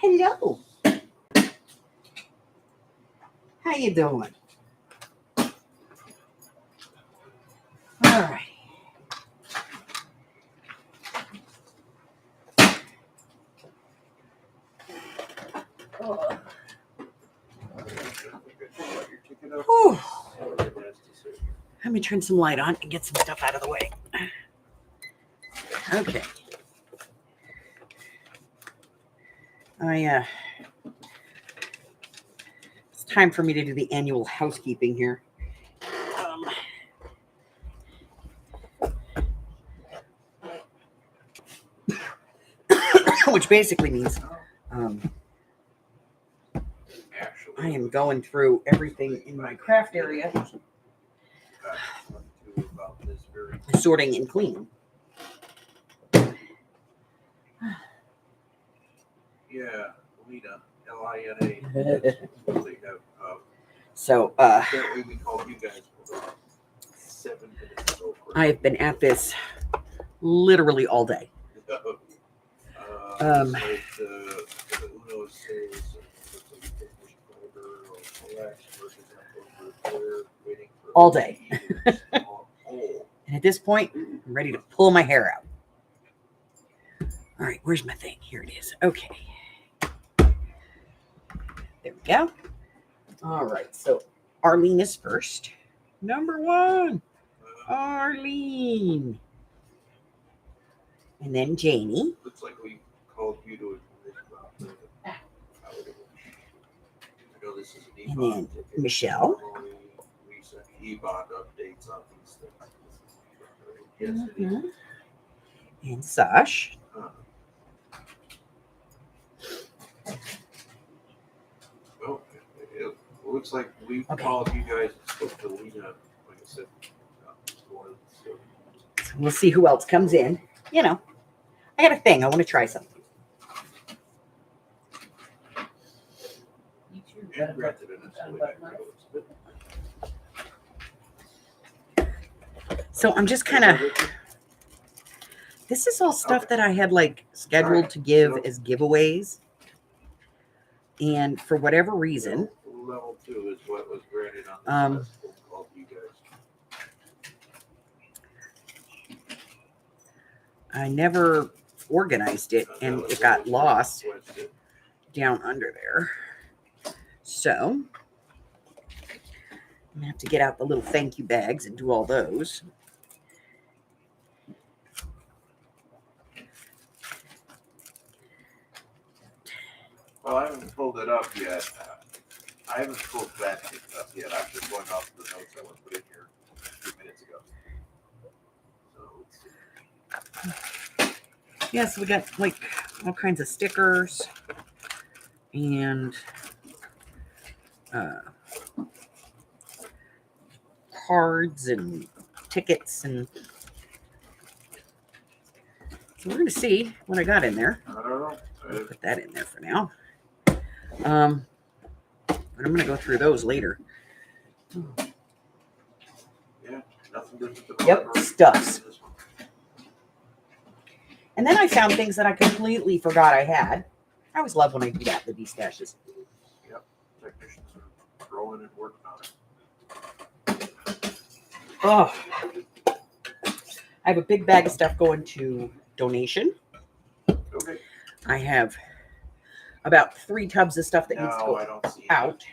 Hello. How you doing? All right. Whew. Let me turn some light on and get some stuff out of the way. Okay. It's time for me to do the annual housekeeping here. Which basically means I am going through everything in my craft area, sorting and cleaning. Yeah, Lina, Lina. So, apparently we called you guys 7 minutes ago. I've been at this literally all day. All day. And at this point, I'm ready to pull my hair out. All right, where's my thing? Here it is. Okay. There we go. All right, so Arlene is first. Number 1, Arlene. And then Janie. Looks like we called you to I know this is an and then Michelle. We send e-bond updates on these things. Yes, and Sash. Well, it looks like we called you guys and spoke to Lena, like I said. So we'll see who else comes in. You know, I got a thing. I want to try something. So I'm just kind of, this is all stuff that I had like scheduled to give as giveaways. And for whatever reason, level 2 is what was granted on this called you guys. I never organized it and it got lost down under there. So I'm gonna have to get out the little thank you bags and do all those. Well, I haven't pulled it up yet. I haven't pulled that up yet. I'm just going off the notes that was put in here a few minutes ago. So let's see. Yes, we got like all kinds of stickers and cards and tickets, and so we're gonna see what I got in there. I don't know. I'll put that in there for now. But I'm gonna go through those later. Yeah, nothing different. Yep, stuffs. And then I found things that I completely forgot I had. I always love when I do that, the destashes. Yep, technicians are growing and working on it. Oh, I have a big bag of stuff going to donation. Okay. I have about 3 tubs of stuff that needs to go out.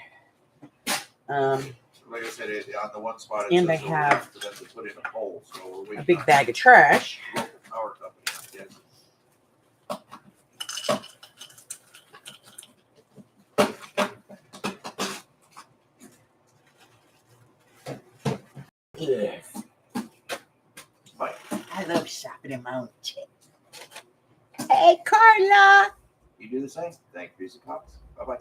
Like I said, on the one spot, and I have for them to put in a hole, so we're a big bag of trash. Power company, yes. Mike. I love shopping in my own shit. Hey, Carla. You do the same. Thank you, Reese Cox. Bye-bye.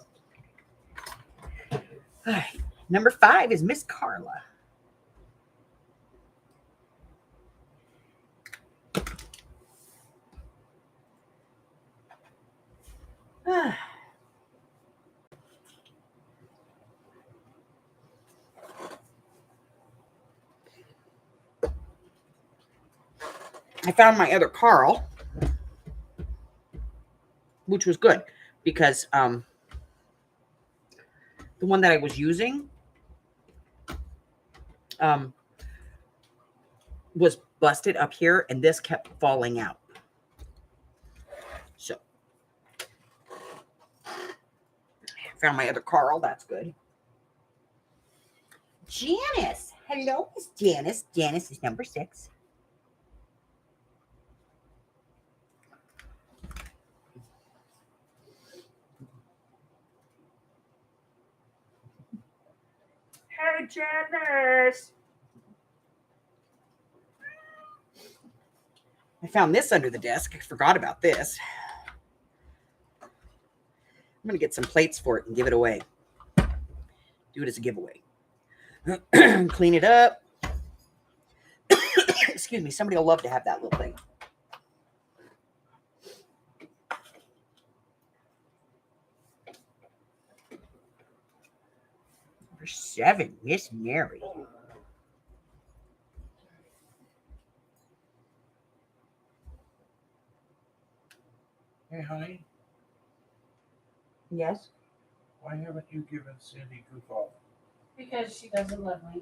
All right. Number 5 is Miss Carla. I found my other Carl, which was good. because the one that I was using was busted up here, and this kept falling out. So found my other Carl. That's good. Janice. Hello, Miss Janice. Janice is number 6. Hey, Janice. I found this under the desk. I forgot about this. I'm going to get some plates for it and give it away. Do it as a giveaway. Clean it up. Excuse me. Somebody will love to have that little thing. Number 7, Miss Mary. Hey, honey, Yes. why haven't you given Cindy goof off? Because she doesn't love me.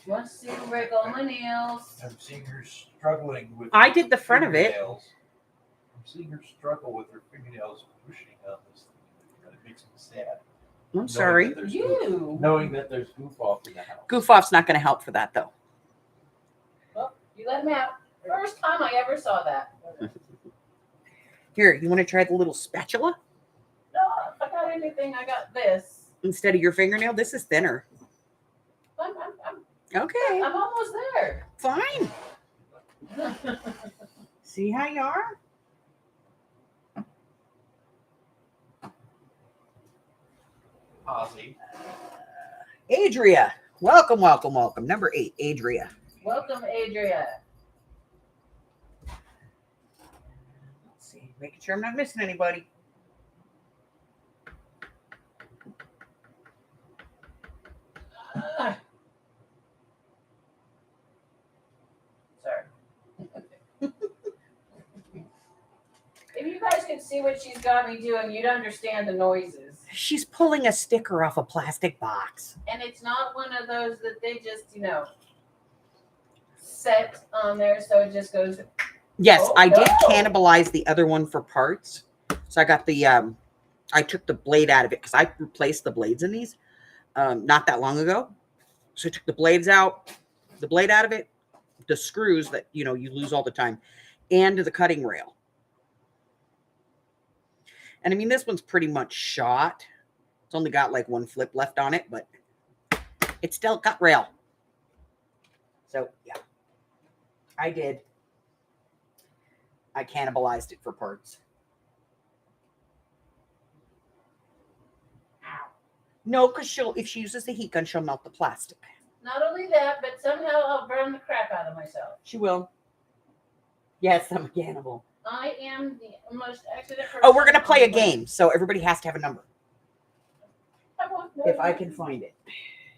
She wants to see me break all my nails. I'm seeing her struggling with. I did the front of it. fingernails. I'm seeing her struggle with her fingernails pushing on this thing. It makes me sad. I'm sorry. Knowing that there's goof off in the house. Goof off's not going to help for that, though. Well, you let me out. First time I ever saw that. Here, you want to try the little spatula No, if I got anything, I got this. instead of your fingernail? This is thinner. Okay, I'm almost there. fine. See how you are? Ozzy. Adria. Welcome, welcome, welcome. Number 8, Adria. Welcome, Adria. Let's see, making sure I'm not missing anybody. Sorry. If you guys could see what she's got me doing, you'd understand the noises. She's pulling a sticker off a plastic box. And it's not one of those that they just, set on there so it just goes. Yes, Oh, I did no. cannibalize the other one for parts. So I got the, I took the blade out of it because I replaced the blades in these not that long ago. So I took the blades out, the blade out of it, the screws that, you lose all the time, and the cutting rail. And I mean, this one's pretty much shot. It's only got like one flip left on it, but it's still cut rail. So, yeah, I did. I cannibalized it for parts. Ow. No, because if she uses the heat gun, she'll melt the plastic. Not only that, but somehow I'll burn the crap out of myself. She will. Yes, I'm a cannibal. I am the most accident person. Oh, we're going to play a game, so everybody has to have a number. I won't know. If I can find it.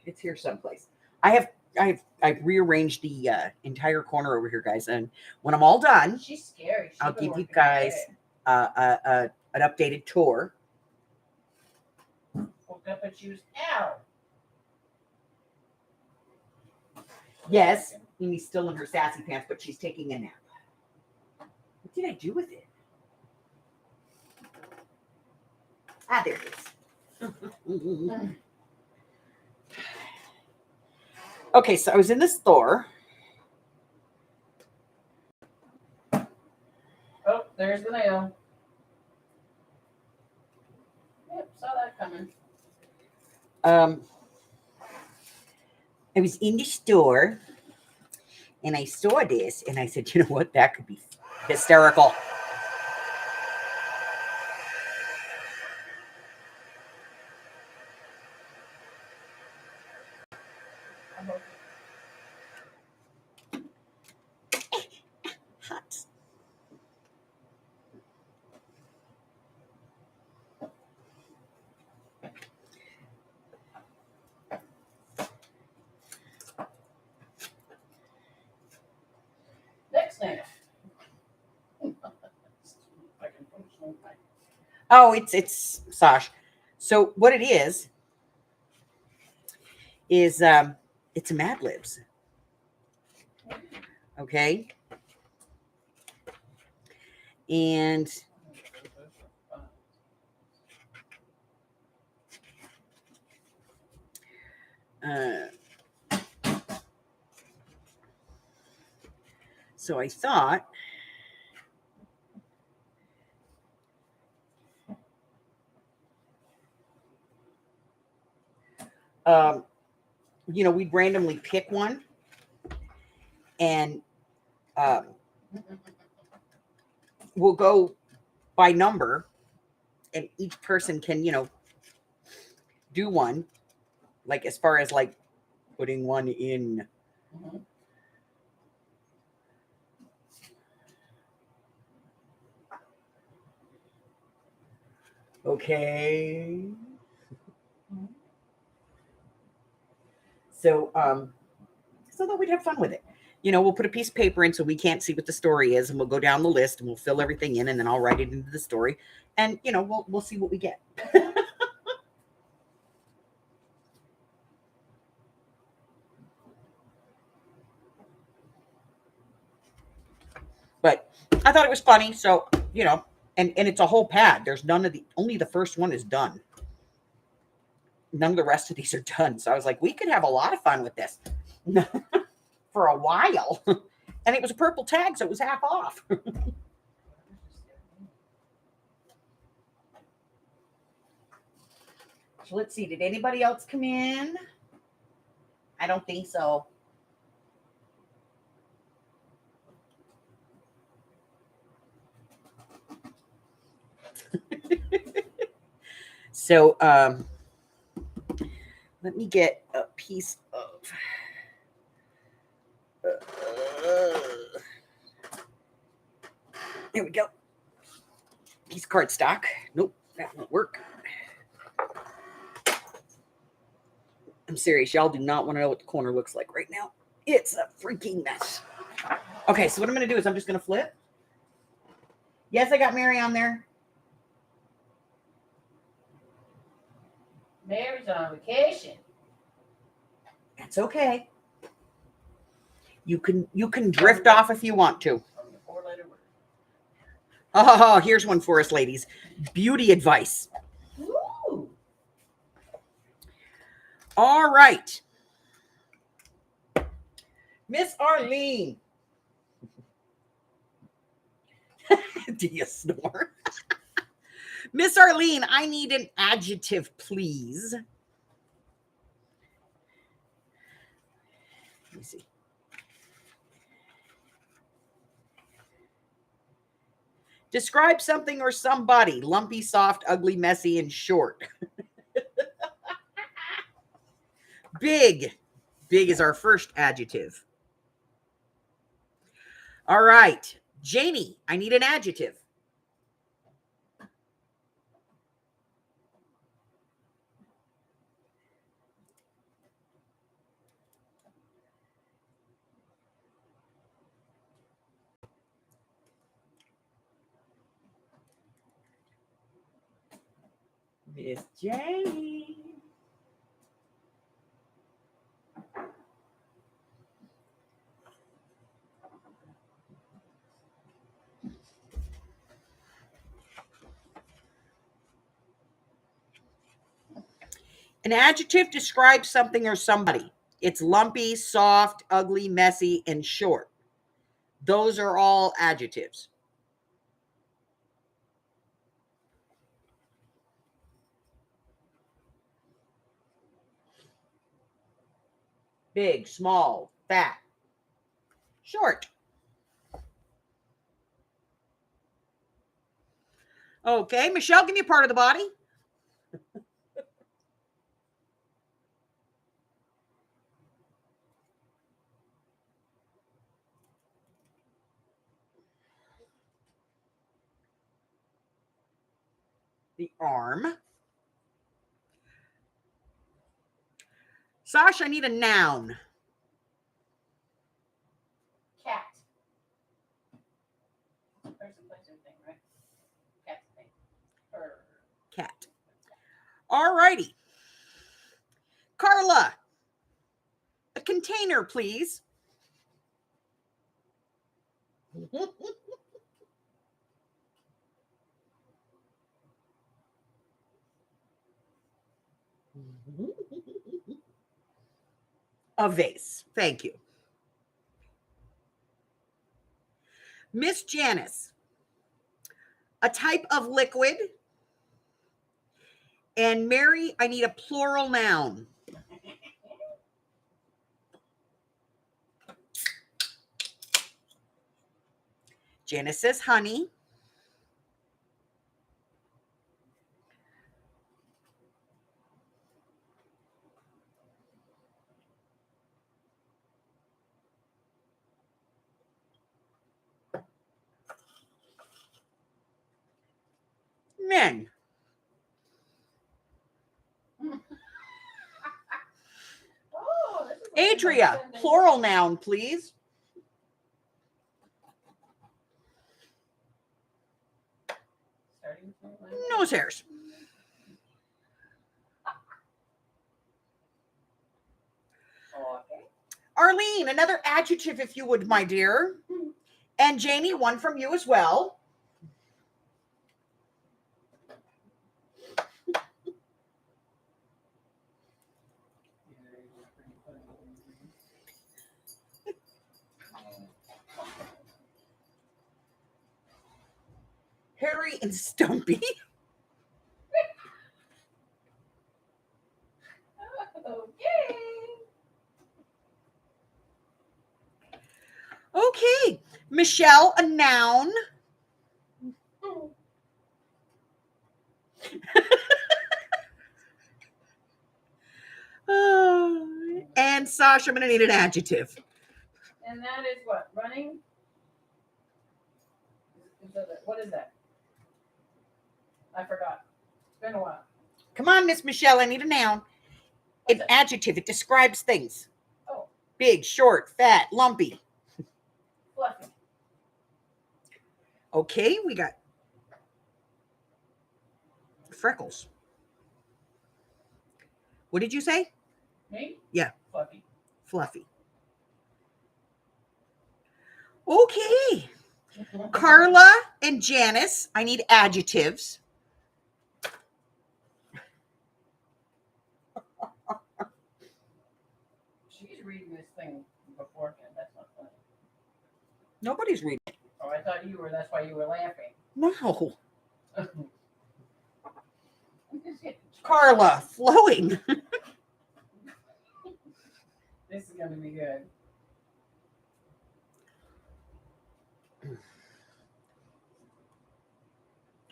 It's here someplace. I've rearranged the entire corner over here, guys, and when I'm all done, She's scary. I'll give you guys an updated tour. Woke up and she was, ow. Yes, Mimi's still in her sassy pants, but she's taking a nap. What did I do with it? Ah, there it is. Okay, so I was in the store. Oh, there's the nail. Yep, saw that coming. I was in the store and I saw this and I said, you know what? That could be hysterical. Hot. Next nail. I can finish Oh, it's Sash. So what it is it's a Mad Libs. Okay. And so I thought we'd randomly pick one and we'll go by number and each person can, do one, like as far as like putting one in. Okay. So that we'd have fun with it. We'll put a piece of paper in so we can't see what the story is, and we'll go down the list and we'll fill everything in, and then I'll write it into the story, and we'll see what we get. But I thought it was funny, so and it's a whole pad. There's only the first one is done. None of the rest of these are done. So I was like, we could have a lot of fun with this for a while. And it was a purple tag, so it was half off. So let's see. Did anybody else come in? I don't think so. So let me get a piece of there we go. Piece of cardstock. Nope, that won't work. I'm serious. Y'all do not want to know what the corner looks like right now. It's a freaking mess. Okay, so what I'm going to do is I'm just going to flip. Yes, I got Mary on there. Mary's on vacation. That's okay. You can drift off if you want to. From the 4-letter word. Oh, here's one for us, ladies. Beauty advice. Ooh. All right. Miss Arlene. Do you snore? Miss Arlene, I need an adjective, please. Let me see. Describe something or somebody. Lumpy, soft, ugly, messy, and short. Big. Big is our first adjective. All right. Jamie, I need an adjective. Miss Jamie. An adjective describes something or somebody. It's lumpy, soft, ugly, messy, and short. Those are all adjectives. Big, small, fat, short. Okay, Michelle, give me a part of the body. The arm. Sasha, I need a noun. Cat. Person, place, or thing, right? Cat's thing. cat. All righty. Carla, a container, please. A vase. Thank you. Miss Janice, a type of liquid. And Mary, I need a plural noun. Janice says honey. Men. Oh, this is Adria, plural noun, please. Nose hairs. Okay. Arlene, another adjective, if you would, my dear. And Jamie, one from you as well. Harry and Stumpy. Okay. Okay. Michelle, a noun. And Sasha, I'm going to need an adjective. And that is what? Running? What is that? I forgot. It's been a while. Come on, Miss Michelle, I need a noun. An adjective. It describes things. Oh. Big, short, fat, lumpy. Fluffy. Okay, we got freckles. What did you say? Me? Yeah. Fluffy. Fluffy. Okay. Carla and Janice, I need adjectives. She's reading this thing beforehand. That's not funny. Nobody's reading it. Oh, I thought you were. That's why you were laughing. No. Carla, flowing. This is going to be good.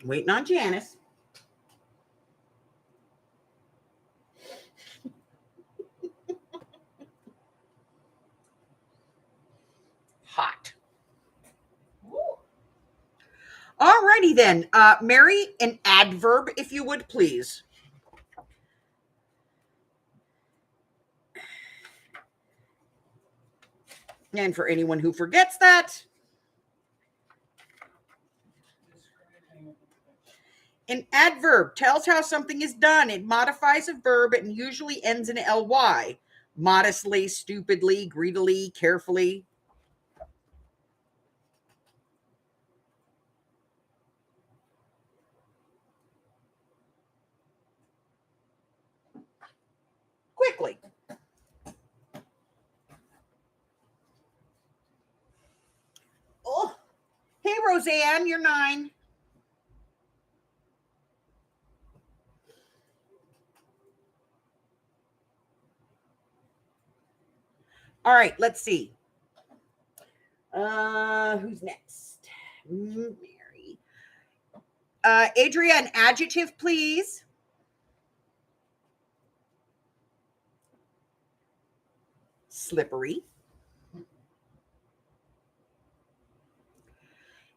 Waiting on Janice. Hot. Alrighty then. Mary, an adverb, if you would, please. And for anyone who forgets that, an adverb tells how something is done. It modifies a verb and usually ends in ly. Modestly, stupidly, greedily, carefully. Quickly. Oh, hey, Roseanne, you're 9. All right, let's see. Who's next? Mary. Adria, an adjective, please. Slippery.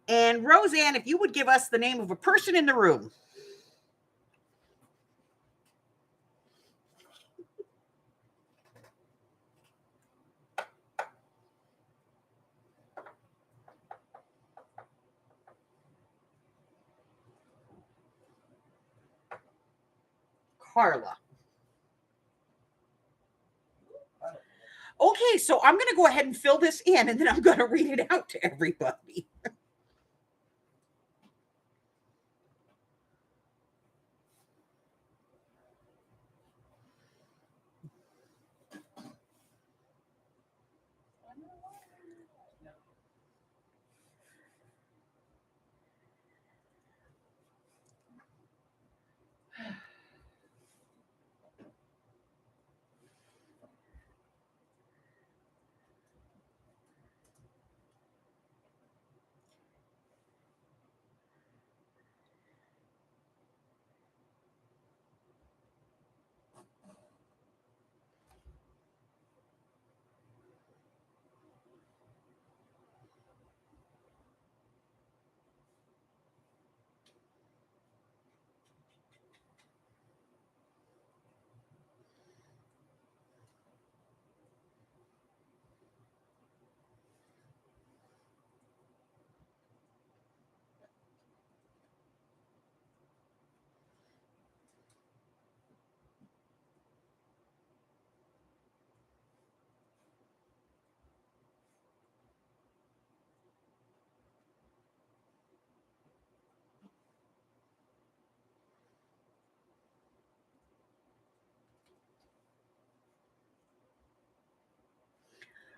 And Roseanne, if you would give us the name of a person in the room. Carla. Okay, so I'm going to go ahead and fill this in, and then I'm going to read it out to everybody.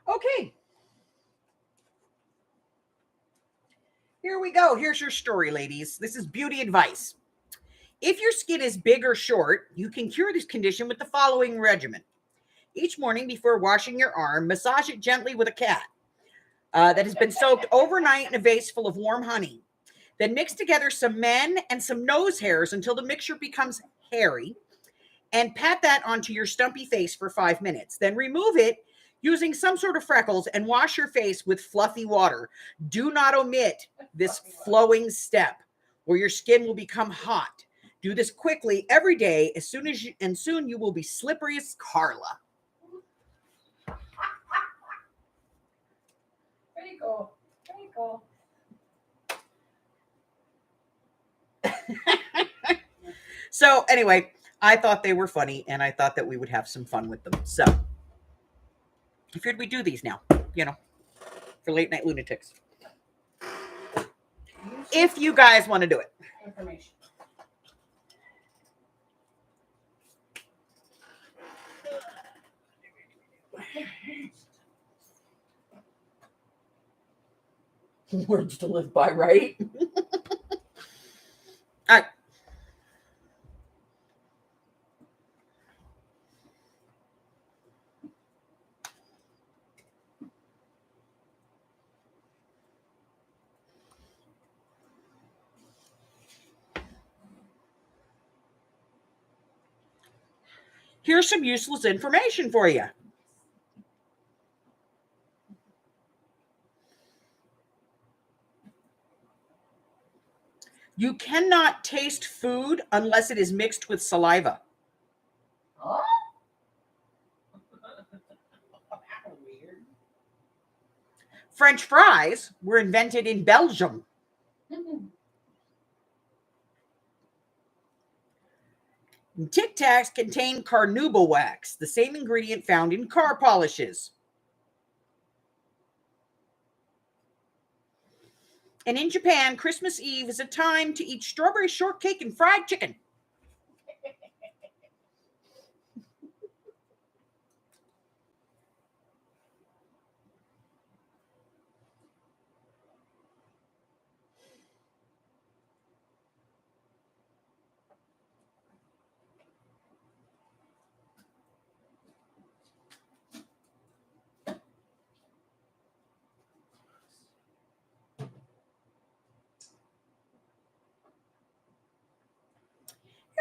Okay. Here we go. Here's your story, ladies. This is beauty advice. If your skin is big or short, you can cure this condition with the following regimen. Each morning before washing your arm, massage it gently with a cat that has been soaked overnight in a vase full of warm honey. Then mix together some men and some nose hairs until the mixture becomes hairy, and pat that onto your stumpy face for 5 minutes. Then remove it using some sort of freckles and wash your face with fluffy water. Do not omit this flowing step, or your skin will become hot. Do this quickly every day, and soon you will be slippery as Carla. Pretty cool. Pretty cool. So anyway, I thought they were funny, and I thought that we would have some fun with them. So I figured we do these now, for late night lunatics. If you guys want to do it. Information. Words to live by, right? All right. Here's some useless information for you. You cannot taste food unless it is mixed with saliva. Huh? Weird. French fries were invented in Belgium. Tic Tacs contain carnauba wax, the same ingredient found in car polishes. And in Japan, Christmas Eve is a time to eat strawberry shortcake and fried chicken.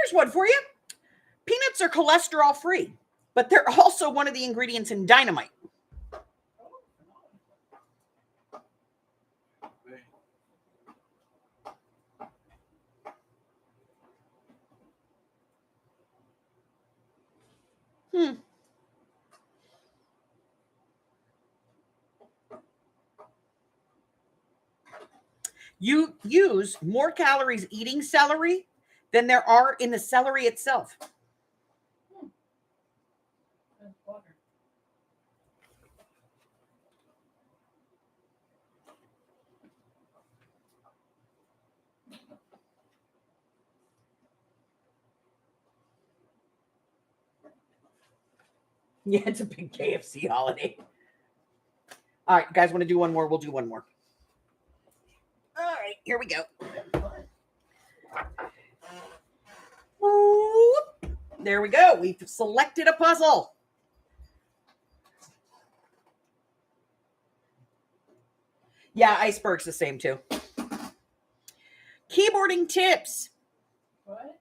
Here's one for you. Peanuts are cholesterol free, but they're also one of the ingredients in dynamite. You use more calories eating celery than there are in the celery itself. Yeah, it's a big KFC holiday. All right, guys, want to do one more? We'll do one more. All right, here we go. Whoop. There we go. We've selected a puzzle. Yeah, Iceberg's the same too. Keyboarding tips. What?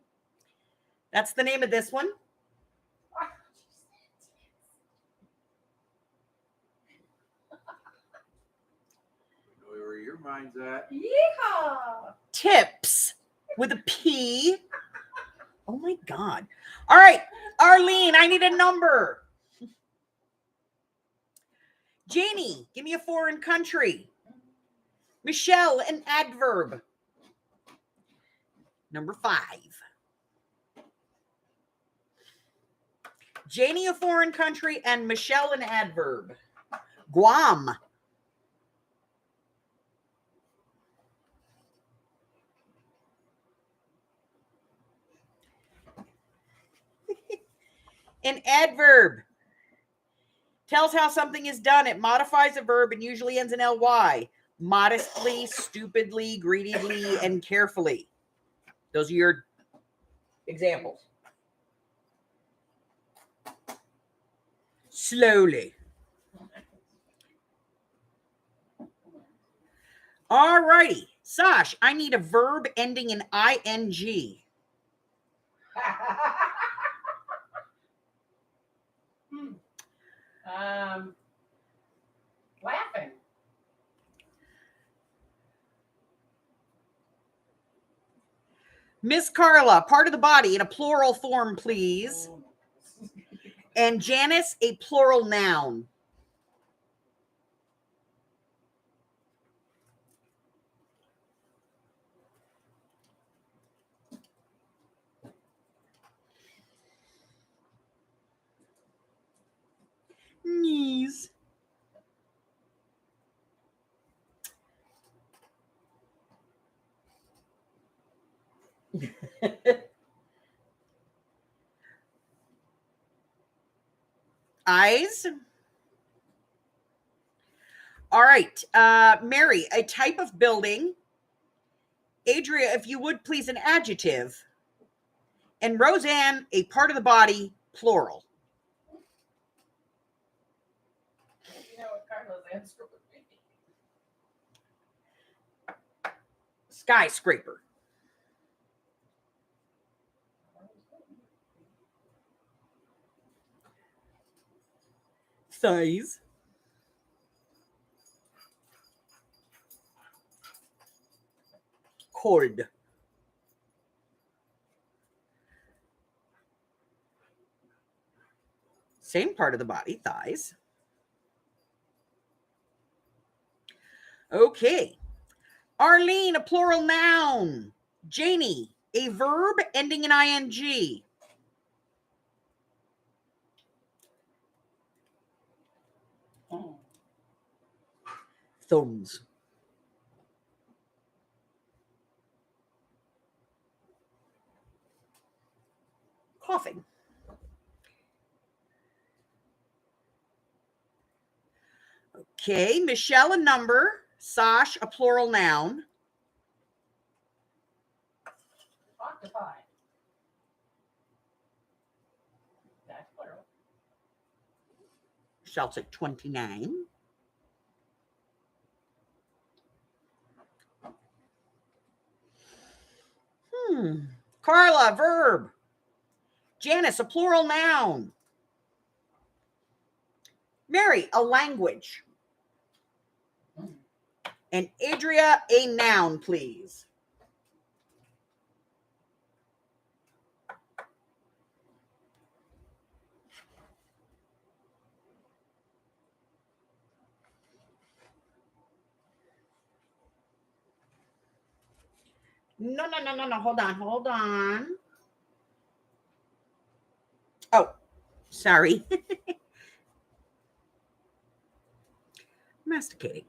That's the name of this one. Know where your mind's at. Yeehaw! Tips with a P. Oh my God. All right, Arlene, I need a number. Janie, give me a foreign country. Michelle, an adverb. Number 5. Janie, a foreign country, and Michelle, an adverb. Guam. An adverb tells how something is done. It modifies a verb and usually ends in ly. Modestly, stupidly, greedily, and carefully. Those are your examples. Slowly. All righty. Sash, I need a verb ending in ing. Laughing. Miss Carla, part of the body in a plural form, please. And Janice, a plural noun. Knees. Eyes. All right. Mary, a type of building. Adria, if you would please, an adjective. And Roseanne, a part of the body, plural. You know what Carla's answer would be? Skyscraper. Size. Cord. Same part of the body, thighs. Okay. Arlene, a plural noun. Janie, a verb ending in ing. Thumbs. Coughing. Okay, Michelle, a number. Sash, a plural noun. Octopi. That's plural. Michelle's at 29. Carla, verb. Janice, a plural noun. Mary, a language. And Adria, a noun, please. No. Hold on. Oh, sorry. Masticating. Is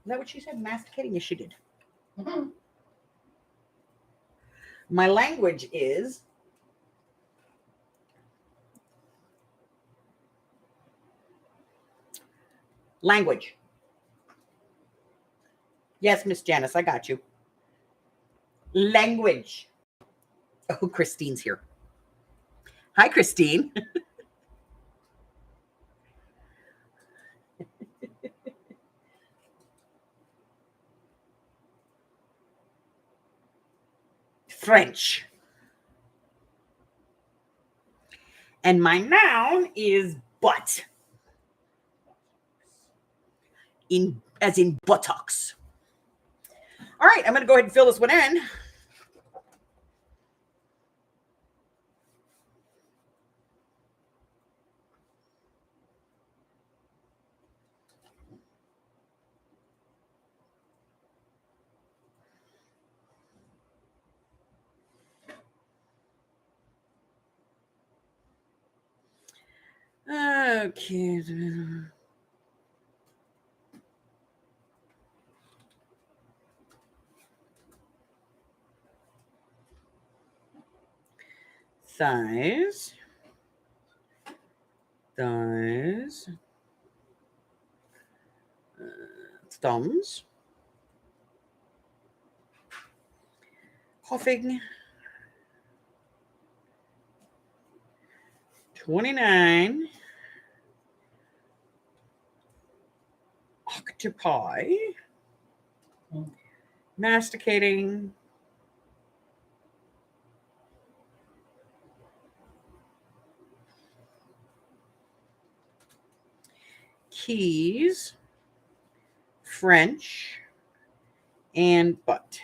that what she said? Masticating? Yes, she did. My language is Language. Yes, Miss Janice, I got you. Language. Oh, Christine's here. Hi, Christine. French. And my noun is butt. As in buttocks. All right, I'm going to go ahead and fill this one in. Okay. Thighs. Thighs. Thumbs. Coughing. 29. Octopi. Masticating. Keys. French. And butt.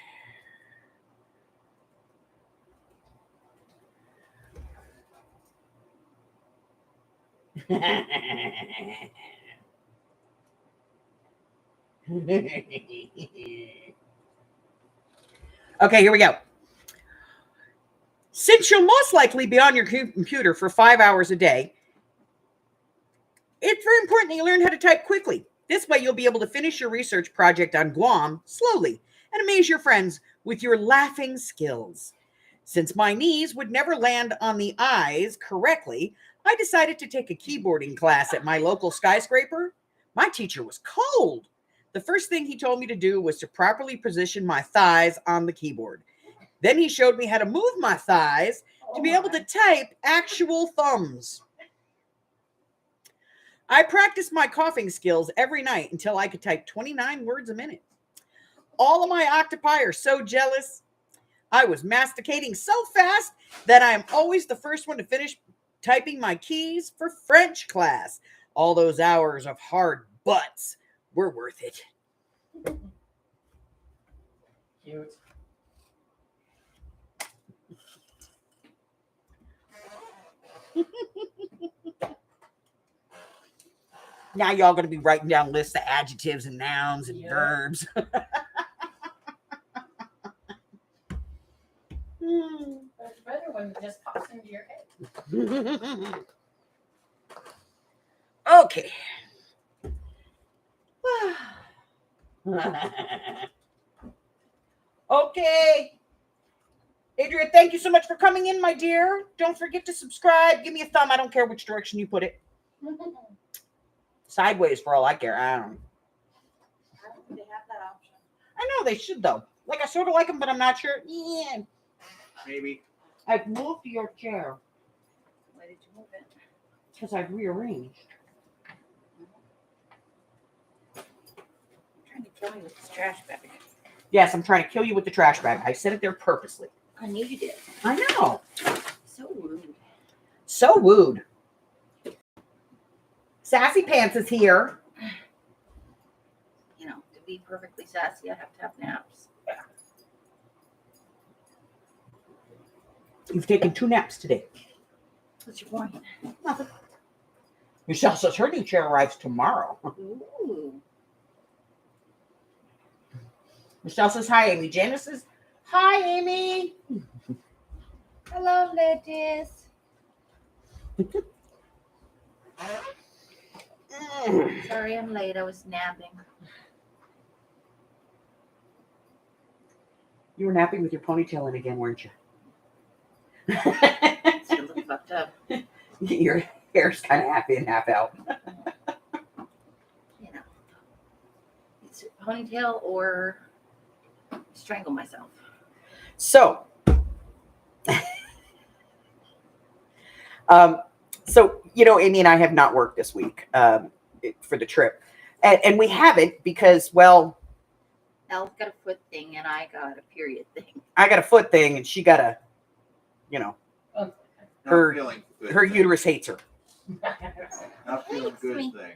Okay, here we go. Since you'll most likely be on your computer for 5 hours a day, it's very important that you learn how to type quickly. This way, you'll be able to finish your research project on Guam slowly and amaze your friends with your laughing skills. Since my knees would never land on the I's correctly, I decided to take a keyboarding class at my local skyscraper. My teacher was cold. The first thing he told me to do was to properly position my thighs on the keyboard. Then he showed me how to move my thighs to be able to type actual thumbs. I practiced my coughing skills every night until I could type 29 words a minute. All of my octopi are so jealous. I was masticating so fast that I am always the first one to finish typing my keys for French class. All those hours of hard butts were worth it. Cute. Now y'all going to be writing down lists of adjectives and nouns and Yep. verbs. It's better when it just pops into your head. Okay. Okay. Adria, thank you so much for coming in, my dear. Don't forget to subscribe. Give me a thumb. I don't care which direction you put it. Sideways for all I care. I don't know. I don't think they have that option. I know they should, though. Like, I sort of like them, but I'm not sure. Yeah. Maybe. I've moved your chair Why did you move it? because I've rearranged. I'm trying to kill me with this trash bag. Yes, I'm trying to kill you with the trash bag. I set it there purposely. I knew you did. I know. So rude. So wooed. Sassy Pants is here. You know, to be perfectly sassy, I have to have naps. You've taken 2 naps today. What's your point? Nothing. Michelle says her new chair arrives tomorrow. Ooh. Michelle says hi, Amy. Janice says hi, Amy. Hello, ladies. Sorry I'm late. I was napping. You were napping with your ponytail in again, weren't you? It's a little fucked up. Your hair's kind of half in, half out. You know. ponytail or strangle myself. So, Amy and I have not worked this week for the trip, and we haven't because, well, Elle's got a foot thing and I got a period thing. I got a foot thing and she got a, Not her feeling good her thing. uterus hates her. Not feeling Thanks, good me. thing.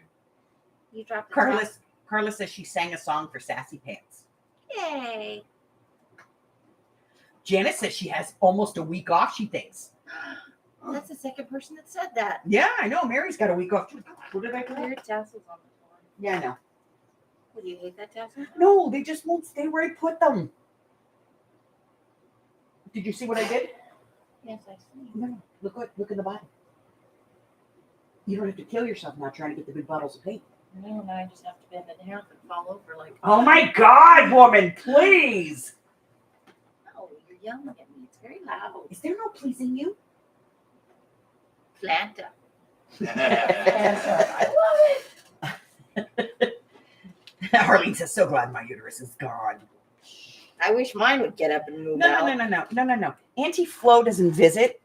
You dropped the Carla says she sang a song for Sassy Pants. Yay. Janice says she has almost a week off, she thinks. That's the second person that said that. Yeah, I know. Mary's got a week off too. What did I put? Your tassel's on the floor. Yeah, I know. Would you hate that tassel? No, they just won't stay where I put them. Did you see what I did? Yes, I see. No, look in the bottom. You don't have to kill yourself now trying to get the big bottles of paint. No, now I just have to bend it down and fall over like. Oh my God, woman, please! Oh, you're yelling at me. It's very loud. Is there no pleasing you? Planta. I love it. Arlene says, so glad my uterus is gone. I wish mine would get up and move No. Auntie Flo doesn't visit.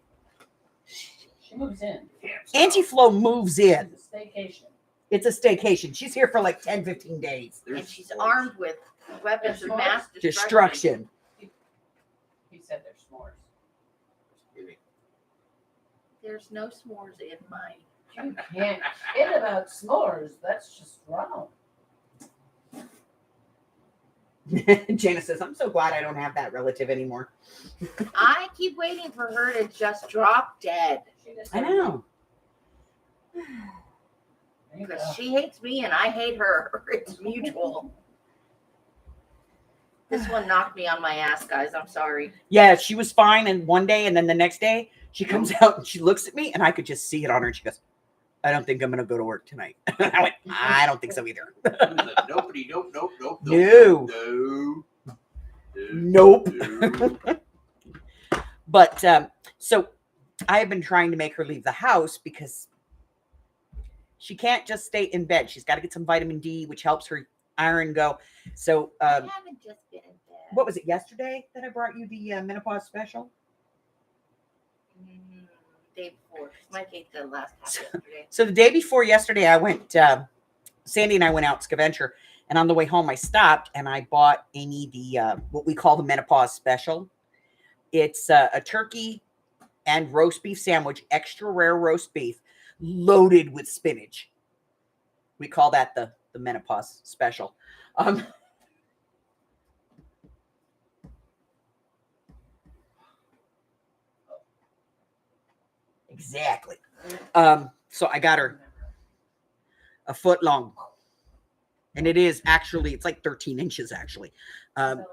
She moves in. Auntie Flo moves in. It's a staycation. It's a staycation. She's here for like 10, 15 days. And she's armed with weapons of mass Destruction. He said there's s'mores. There's no s'mores in mine. You can't kid about s'mores. That's just wrong. Janice says, I'm so glad I don't have that relative anymore. I keep waiting for her to just drop dead. I know. Because she hates me and I hate her. It's mutual. This one knocked me on my ass, guys. I'm sorry. Yeah, she was fine. And one day, and then the next day, she comes out and she looks at me, and I could just see it on her. And she goes, I don't think I'm going to go to work tonight. I went, I don't think so either. Nobody, nope. Nope. But so I have been trying to make her leave the house because she can't just stay in bed. She's got to get some vitamin D, which helps her iron go. So I haven't just been in bed. what was it, yesterday that I brought you the menopause special? Day before. Mike ate the last half yesterday. So the day before yesterday, I went, Sandy and I went out to Scaventure, and on the way home, I stopped and I bought Amy the, what we call the menopause special. It's a turkey and roast beef sandwich, extra rare roast beef, loaded with spinach. We call that the menopause special. Exactly. So I got her a foot long, and it is actually, it's like 13 inches actually. But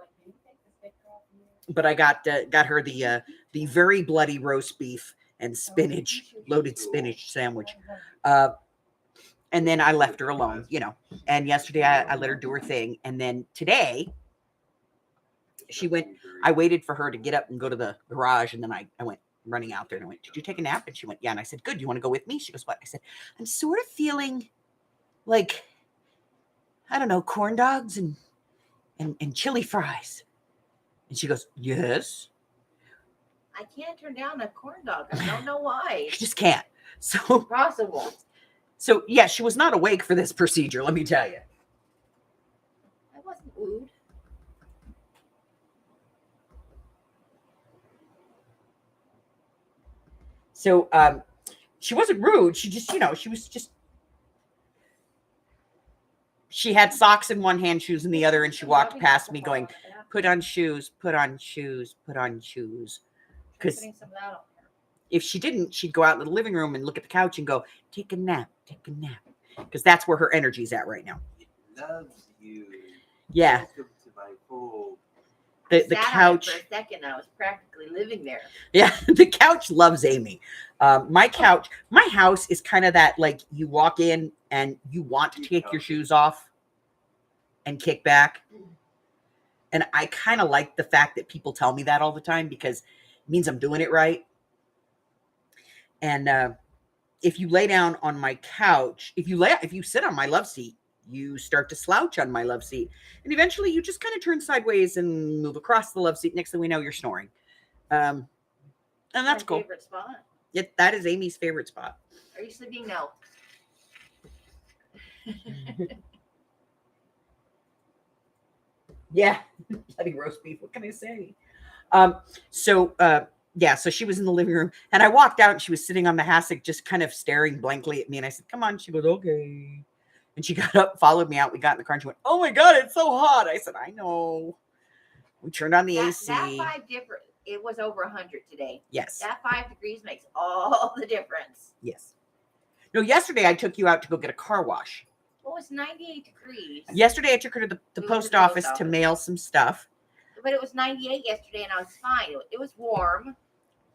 I got her the very bloody roast beef and spinach, loaded spinach sandwich. And then I left her alone, and yesterday I let her do her thing. And then today she went, I waited for her to get up and go to the garage. And then I went running out there and I went, did you take a nap? And she went, yeah. And I said, good. You want to go with me? She goes, what? I said, I'm sort of feeling like, I don't know, corn dogs and chili fries. And she goes, yes. I can't turn down a corn dog. I don't know why. She just can't. So Possible. So yeah, she was not awake for this procedure, let me tell you. I wasn't wooed. So she wasn't rude. She just, she had socks in one hand, shoes in the other, and she walked past me going, put on shoes, put on shoes, put on shoes. Because if she didn't, she'd go out in the living room and look at the couch and go, take a nap, take a nap. Because that's where her energy's at right now. It loves you. Yeah. Welcome to my fold. The couch. For a second, I was practically living there. Yeah, the couch loves Amy. My couch, my house is kind of that, like, you walk in and you want to take your shoes off and kick back. And I kind of like the fact that people tell me that all the time because it means I'm doing it right. And if you lay down on my couch, if you sit on my love seat, You start to slouch on my love seat. And eventually you just kind of turn sideways and move across the love seat. Next thing we know, you're snoring. And that's My cool. favorite spot. That is Amy's favorite spot. Are you sleeping now? Yeah. Bloody roast beef. What can I say? So she was in the living room and I walked out and she was sitting on the hassock just kind of staring blankly at me. And I said, come on. She goes, okay. And she got up, followed me out. We got in the car and she went, oh my God, it's so hot. I said, I know. We turned on the AC. That 5 different. It was over 100 today. Yes. That 5 degrees makes all the difference. Yes. No, yesterday I took you out to go get a car wash. Well, it's 98 degrees. Yesterday I took her to the We went post to the office post to office. mail some stuff. But it was 98 yesterday, and I was fine. It was warm.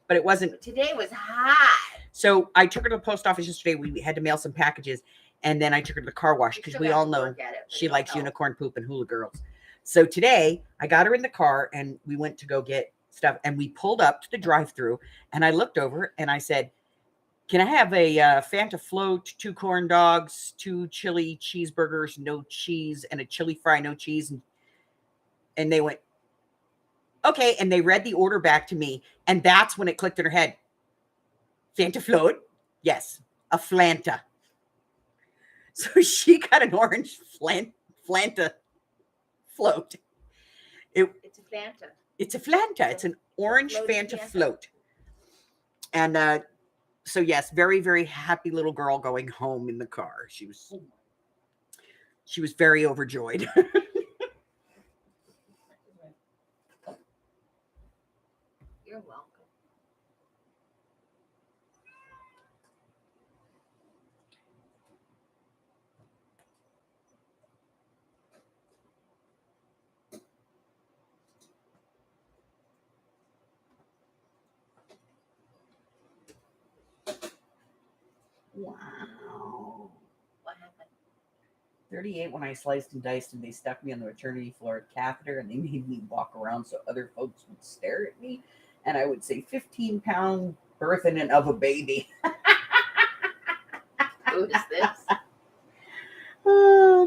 But it wasn't. But today was hot. So I took her to the post office yesterday. We had to mail some packages. And then I took her to the car wash because we all know she likes unicorn poop and hula girls. So today I got her in the car and we went to go get stuff. And we pulled up to the drive-thru and I looked over and I said, can I have a Fanta float, 2 corn dogs, 2 chili cheeseburgers, no cheese, and a chili fry, no cheese? And they went, okay. And they read the order back to me. And that's when it clicked in her head. Fanta float? Yes, a Flanta. So she got an orange Flanta float. It's a Fanta. It's a Flanta. It's an orange Fanta float. And so yes, very, very happy little girl going home in the car. She was very overjoyed. You're welcome. Wow. What happened? 38 when I sliced and diced and they stuck me on the maternity floor at catheter and they made me walk around so other folks would stare at me and I would say 15-pound birth in and of a baby. Who is this?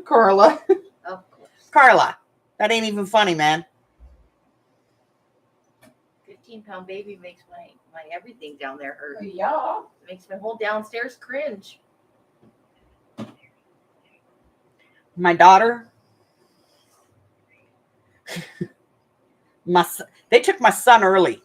Carla. Of course. Carla. That ain't even funny, man. 15-pound baby makes my everything down there hurt. Yeah. Makes my whole downstairs cringe. My daughter, they took my son early,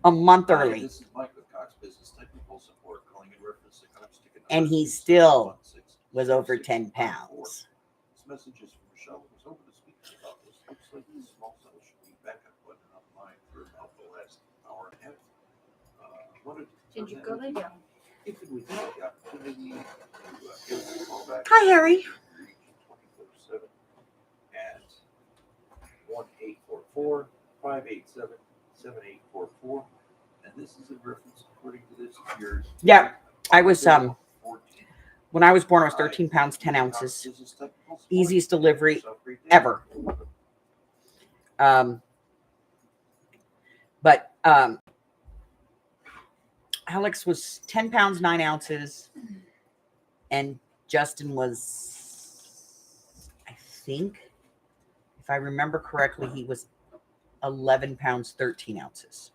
a month Hi, early, this is Mike with Cox Business Technical Support, calling in reference to Cox Ticket and number he still 3616 was over 10 4654. pounds. This message is from Michelle, who was over to speak about this. Looks like the small cell should be backup button online for about the last hour and a half. Wanted to Did you confirm go lay down? if it would take the opportunity to give us a call back. Hi, Harry. 24/7 at 1-844-587-7844. And this is in reference, according to this, your Yeah, I was, when I was born, I was 13 pounds, 10 ounces. Easiest delivery ever. But Alex was 10 pounds, 9 ounces. And Justin was, I think, if I remember correctly, he was 11 pounds, 13 ounces.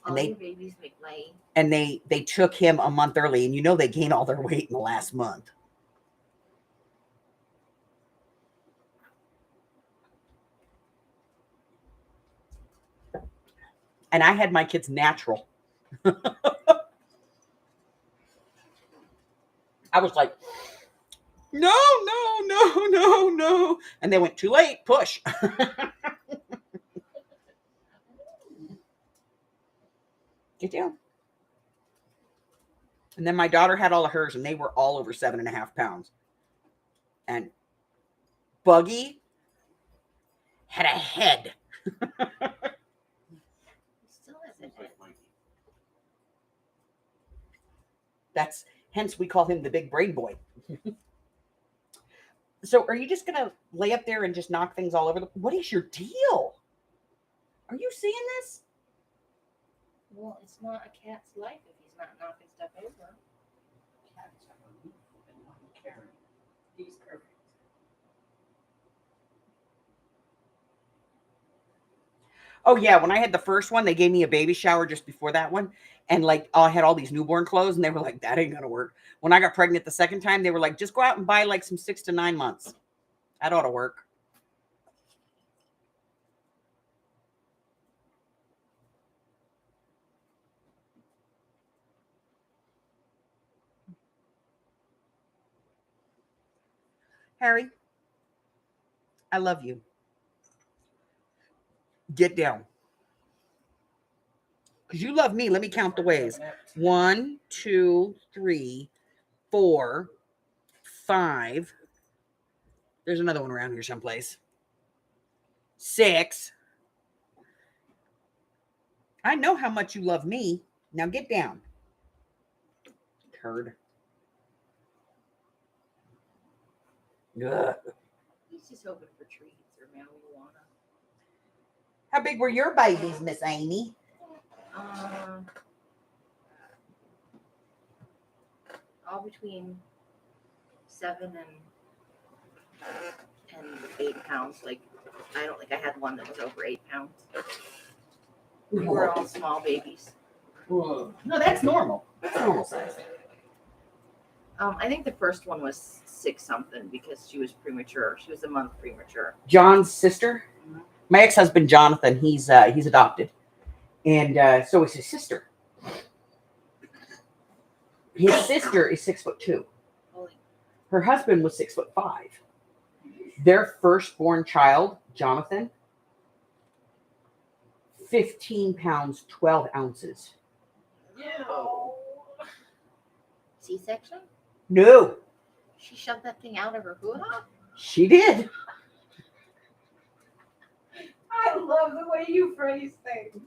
All And your babies make lane. And they took him a month early. And you know they gained all their weight in the last month. And I had my kids natural. I was like, no. And they went, too late, push. Get down. And then my daughter had all of hers, and they were all over 7.5 pounds. And Buggy had a head. Still has a head. That's hence we call him the big brain boy. So are you just gonna lay up there and just knock things all over what is your deal? Are you seeing this? Well, it's not a cat's life if he's not knocking stuff over. He's perfect. Oh yeah, when I had the first one, they gave me a baby shower just before that one, and like I had all these newborn clothes, and they were like, "That ain't gonna work." When I got pregnant the second time, they were like, "Just go out and buy like some 6 to 9 months. That ought to work." Harry, I love you. Get down. Because you love me. Let me count the ways. 1, 2, 3, 4, 5. There's another one around here someplace. 6. I know how much you love me. Now get down. Turd. Ugh. He's just hoping for treats or marijuana. How big were your babies, Miss Amy? All between 7 and 8 pounds. Like, I don't think I had one that was over 8 pounds. We were all small babies. No, that's normal. That's normal size. I think the first one was 6 something because she was premature. She was a month premature. John's sister. Mhm. My ex-husband Jonathan. He's adopted, and so is his sister. His sister is 6'2". Holy. Her husband was 6'5". Their firstborn child, Jonathan, 15 pounds, 12 ounces. No. C-section? No, She shoved that thing out of her hoo-ha? she did. I love the way you phrase things.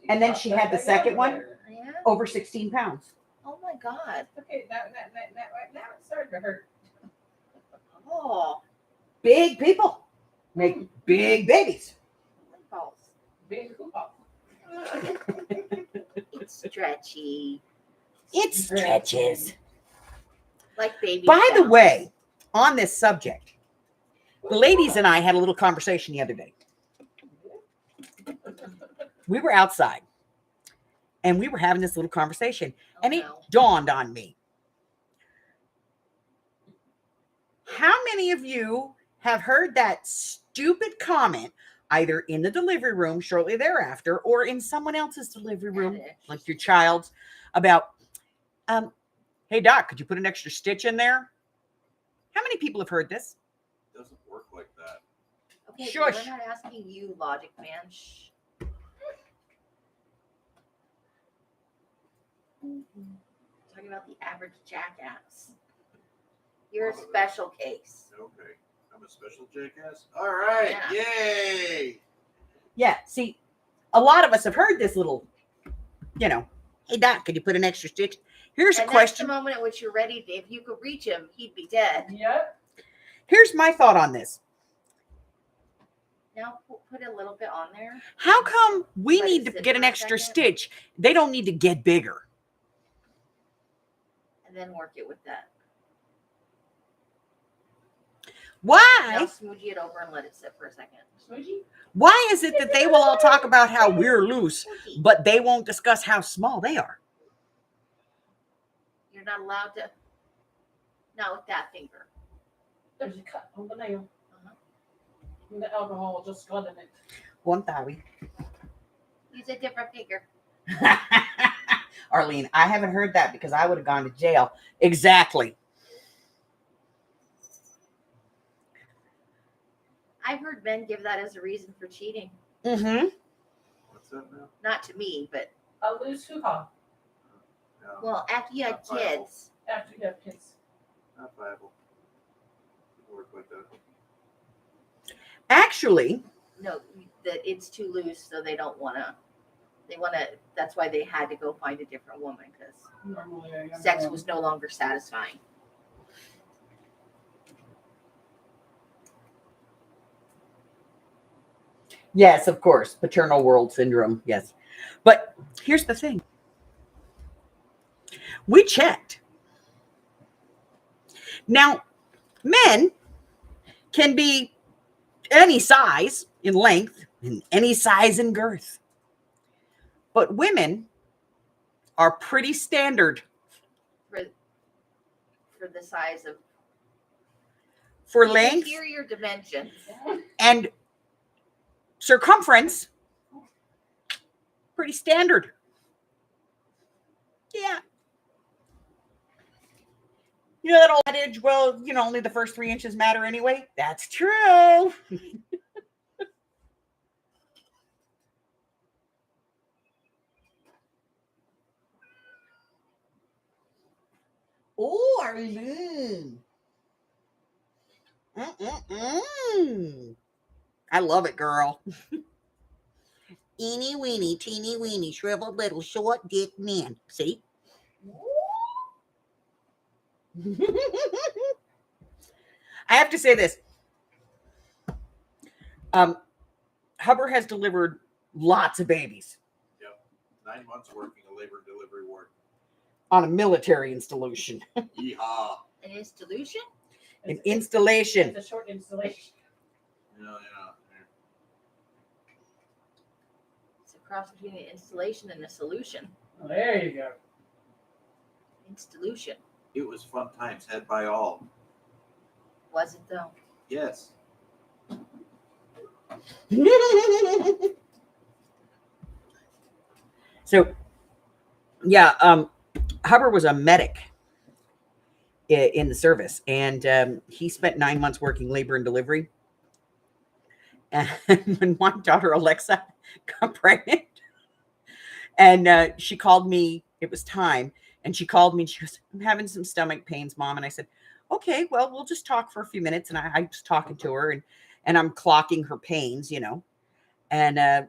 And then she had the second one, Yeah. over 16 pounds. Oh my God. Okay, now it's starting to hurt. Oh, Big people make big babies. my balls. Big hoopah. It's stretchy. It stretches. Like baby. By the sounds. way, on this subject, the ladies and I had a little conversation the other day. We were outside and we were having this little conversation, and it no. dawned on me. How many of you have heard that stupid comment either in the delivery room shortly thereafter or in someone else's delivery room, like your child's, about, hey, Doc, could you put an extra stitch in there? How many people have heard this? Doesn't work like that. Okay, Shush. we're not asking you, Logic Man. Shh. Talking about the average jackass. You're a special case. Okay. I'm a special jackass. All right. Yeah. Yay. Yeah, see, a lot of us have heard this little, hey, Doc, could you put an extra stitch? Here's a And question. that's the moment at which you're ready. If you could reach him, he'd be dead. Yep. Here's my thought on this. Now put a little bit on there. How come we Let it need to sit get for an a extra second. stitch? They don't need to get bigger. And then work it with that. Now Why? smoothie it over and let it sit for a second. Smoochie? Why is it that they will all talk about how we're loose, Smoochie. but they won't discuss how small they are? You're not allowed to. Not with that finger. There's a cut on the nail. Uh-huh. And the alcohol just got in it. One thigh. Use a different finger. Arlene, I haven't heard that because I would have gone to jail. Exactly. I've heard men give that as a reason for cheating. Mm-hmm. What's that now? Not to me, but A loose hoo-ha No, well, after you had Not viable. kids. after you have kids. not viable. Doesn't work like that. Actually, No, that it's too loose, so they don't want to. They want to. That's why they had to go find a different woman because Normally, sex was no longer satisfying. yes, of course, paternal world syndrome. Yes. But here's the thing. We checked. Now, Men can be any size in length and any size in girth. But women are pretty standard for the size of for length interior dimensions. and circumference. Pretty standard. Yeah. You know that old adage, well, only the first 3 inches matter anyway? That's true. Oh, Arlene. I love it, girl. Eeny weeny, teeny weeny, shriveled little short dick man. See? I have to say this. Hubbard has delivered lots of babies. Yep. 9 months working a labor and delivery ward. On a military installation. Yeehaw. An installation? An installation. It's a short installation. Yeah. It's a cross between an installation and a solution. Oh, there you go. Installation. It was fun times had by all. Was it though? Yes. So, yeah, Hubbard was a medic in the service, and he spent 9 months working labor and delivery. And when my daughter Alexa got pregnant, and she called me, it was time, and she called me and she goes, "I'm having some stomach pains, Mom." And I said, "Okay, well, we'll just talk for a few minutes." And I was talking to her, and I'm clocking her pains, and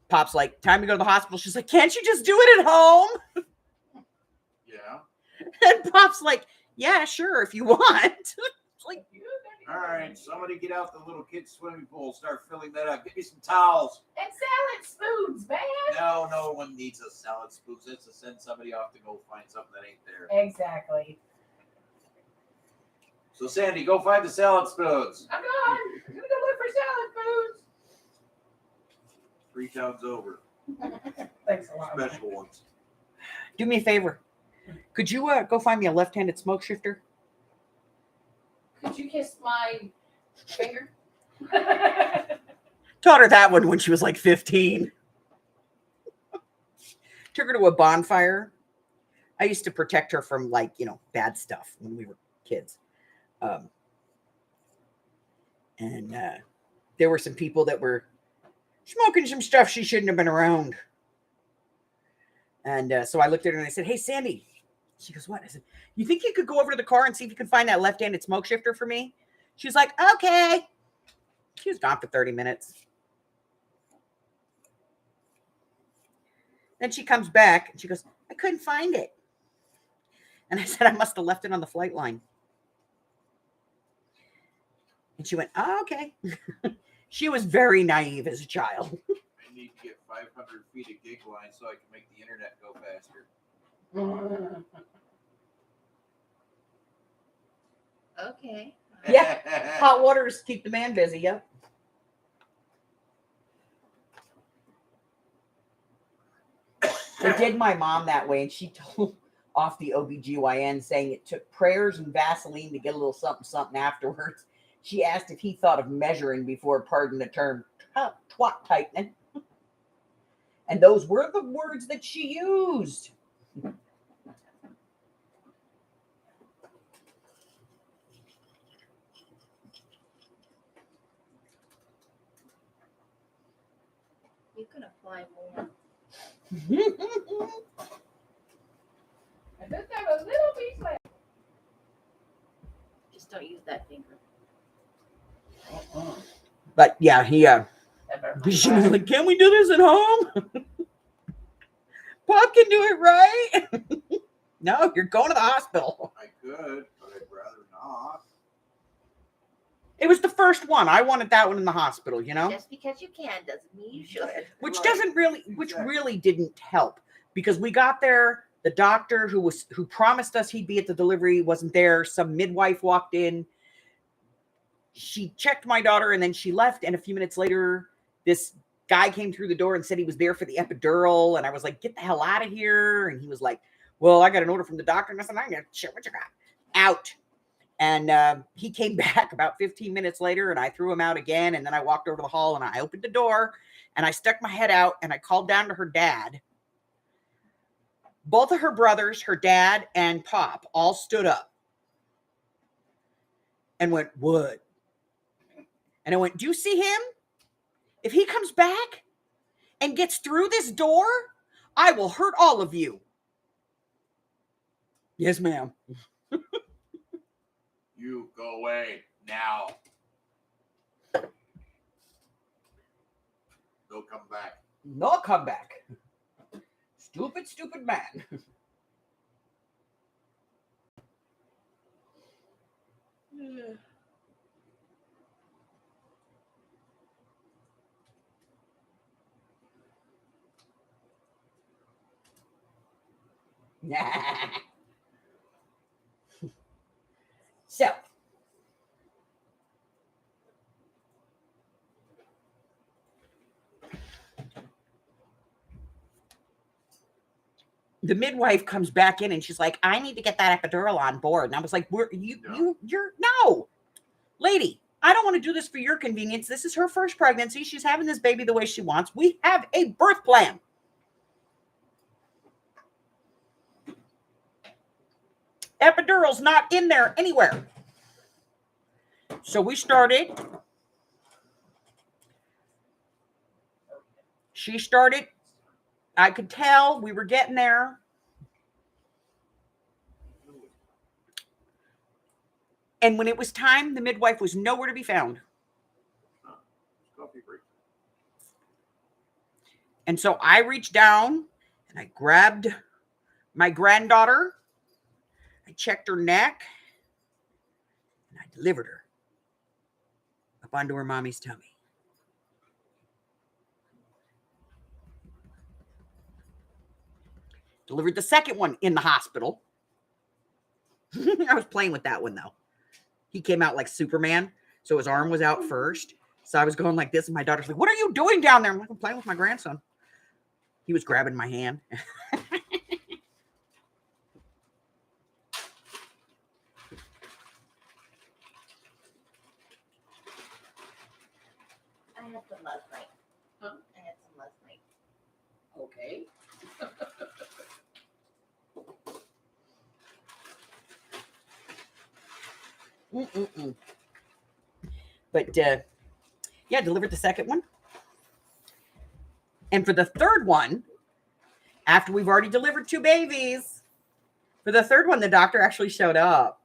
Pop's like, "Time to go to the hospital." She's like, "Can't you just do it at home?" Yeah. And Pop's like, "Yeah, sure, if you want." It's like, All right, somebody get out the little kid's swimming pool. Start filling that up. Give me some towels. And salad spoons, man. No one needs a salad spoon. It's to send somebody off to go find something that ain't there. Exactly. So, Sandy, go find the salad spoons. I'm gone. I'm gonna go look for salad spoons. 3 towns over. Thanks a lot. Special ones. do me a favor. Could you go find me a left-handed smoke shifter? Could you kiss my finger? Taught her that one when she was like 15. Took her to a bonfire. I used to protect her from bad stuff when we were kids. And there were some people that were smoking some stuff she shouldn't have been around. And so I looked at her and I said, "Hey, Sandy." She goes, "What?" I said, "You think you could go over to the car and see if you can find that left-handed smoke shifter for me?" She was like, "Okay." She was gone for 30 minutes. Then she comes back and she goes, "I couldn't find it." And I said, "I must have left it on the flight line." And she went, "Oh, okay." She was very naive as a child. I need to get 500 feet of gig line so I can make the internet go faster. Okay. Yeah. Hot waters keep the man busy. Yep. They did my mom that way, and she told off the OBGYN saying it took prayers and Vaseline to get a little something something afterwards. She asked if he thought of measuring before, pardon the term, twat tightening. And those were the words that she used. You can apply more. I just have a little piece left. Just don't use that finger. But yeah, he she was like, "Can we do this at home?" Pop can do it, right? No, you're going to the hospital. I could, but I'd rather not. It was the first one. I wanted that one in the hospital, Just because you can doesn't mean you should. which Right. doesn't really, which Exactly. really didn't help because we got there The doctor who promised us he'd be at the delivery wasn't there. Some midwife walked in. She checked my daughter and then she left. And a few minutes later, this guy came through the door and said he was there for the epidural. And I was like, get the hell out of here. And he was like, well, I got an order from the doctor. And I said, I got shit. What you got? Out. And he came back about 15 minutes later and I threw him out again. And then I walked over to the hall and I opened the door and I stuck my head out and I called down to her dad. Both of her brothers, her dad and Pop, all stood up and went, what? And I went, do you see him? If he comes back and gets through this door, I will hurt all of you. Yes, ma'am. You go away now. No come back. No comeback. Stupid, stupid man. So, the midwife comes back in and she's like, I need to get that epidural on board. And I was like, you're no, lady, I don't want to do this for your convenience. This is her first pregnancy. She's having this baby the way she wants. We have a birth plan. Epidural's not in there anywhere. So we started. She started. I could tell we were getting there. And when it was time, the midwife was nowhere to be found. Coffee break. And so I reached down and I grabbed my granddaughter. I checked her neck and I delivered her up onto her mommy's tummy. Delivered the second one in the hospital. I was playing with that one though. He came out like Superman. So his arm was out first. So I was going like this and my daughter's like, what are you doing down there? I'm like, I'm playing with my grandson. He was grabbing my hand. I had some last night. Huh? I had some last night. Okay. But yeah, delivered the second one. And for the third one, after we've already delivered 2 babies, for the third one, the doctor actually showed up.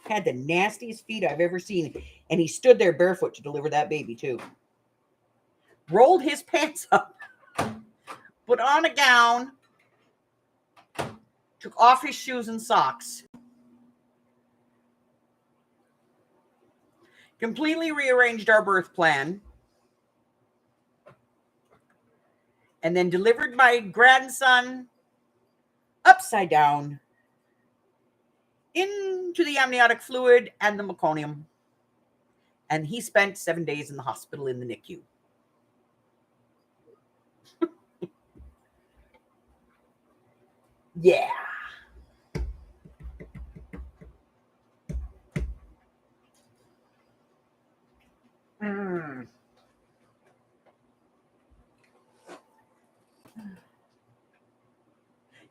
Had the nastiest feet I've ever seen. And he stood there barefoot to deliver that baby too. Rolled his pants up, put on a gown, took off his shoes and socks, completely rearranged our birth plan, and then delivered my grandson upside down into the amniotic fluid and the meconium. And he spent 7 days in the hospital in the NICU. Yeah.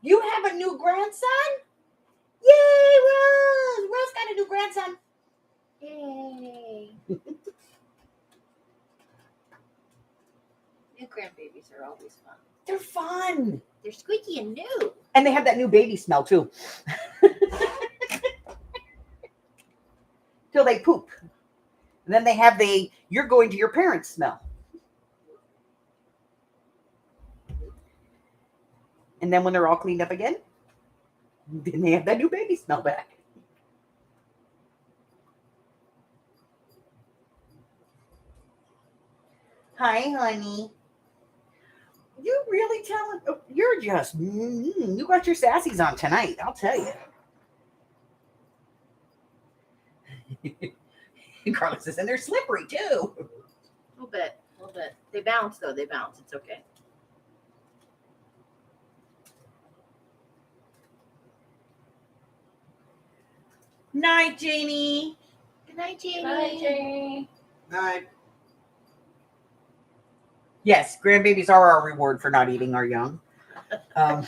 You have a new grandson? Yay, Rose! Rose got a new grandson. Yay. New grandbabies are always fun. They're fun. They're squeaky and new. And they have that new baby smell too. Till they poop. And then they have the you're going to your parents smell. And then when they're all cleaned up again, then they have that new baby smell back. Hi, honey. You really telling? You're just. You got your sassies on tonight. I'll tell you. Carlos says, and they're slippery too. A little bit, a little bit. They bounce though. They bounce. It's okay. Night, Janie. Good night, Jamie. Hi, Jamie. Night. Yes, grandbabies are our reward for not eating our young. For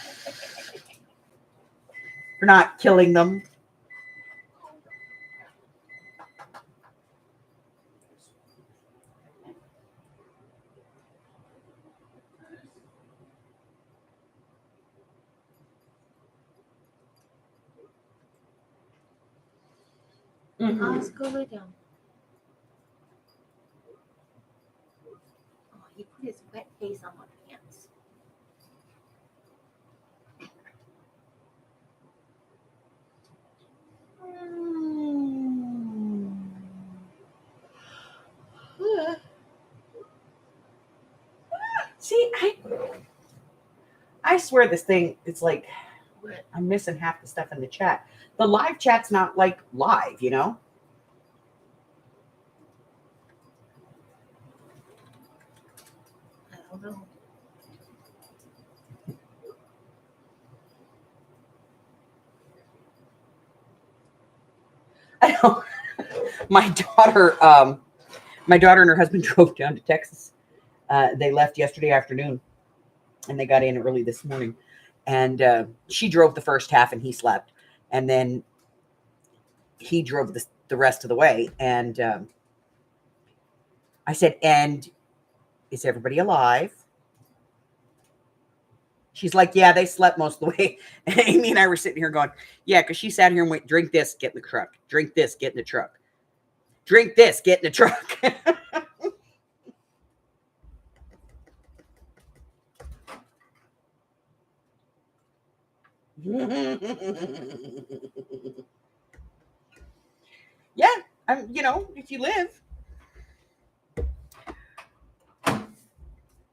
not killing them. Let's go lay down. Oh, he put his wet face on my pants. See, I swear this thing, it's like What? I'm missing half the stuff in the chat. The live chat's not like live, you know? I don't know. I know. My daughter and her husband drove down to Texas. They left yesterday afternoon and they got in early this morning. And she drove the first half and he slept. And then he drove the rest of the way. And I said, and is everybody alive? She's like, yeah, they slept most of the way. And Amy and I were sitting here going, yeah, because she sat here and went, drink this, get in the truck. Drink this, get in the truck. Drink this, get in the truck. Yeah, if you live, I'm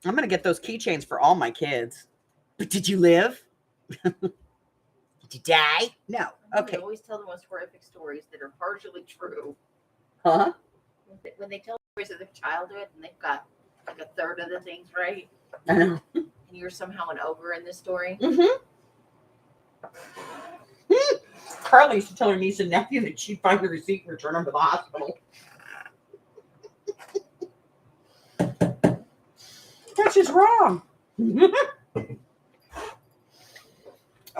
going to get those keychains for all my kids. But did you live? Did you die? No. Okay. They always tell the most horrific stories that are partially true. Huh? When they tell stories of their childhood and they've got like a third of the things right, I know. and you're somehow an ogre in this story. Mm-hmm. Carly used to tell her niece and nephew that she'd find the receipt and return them to the hospital. That's just wrong.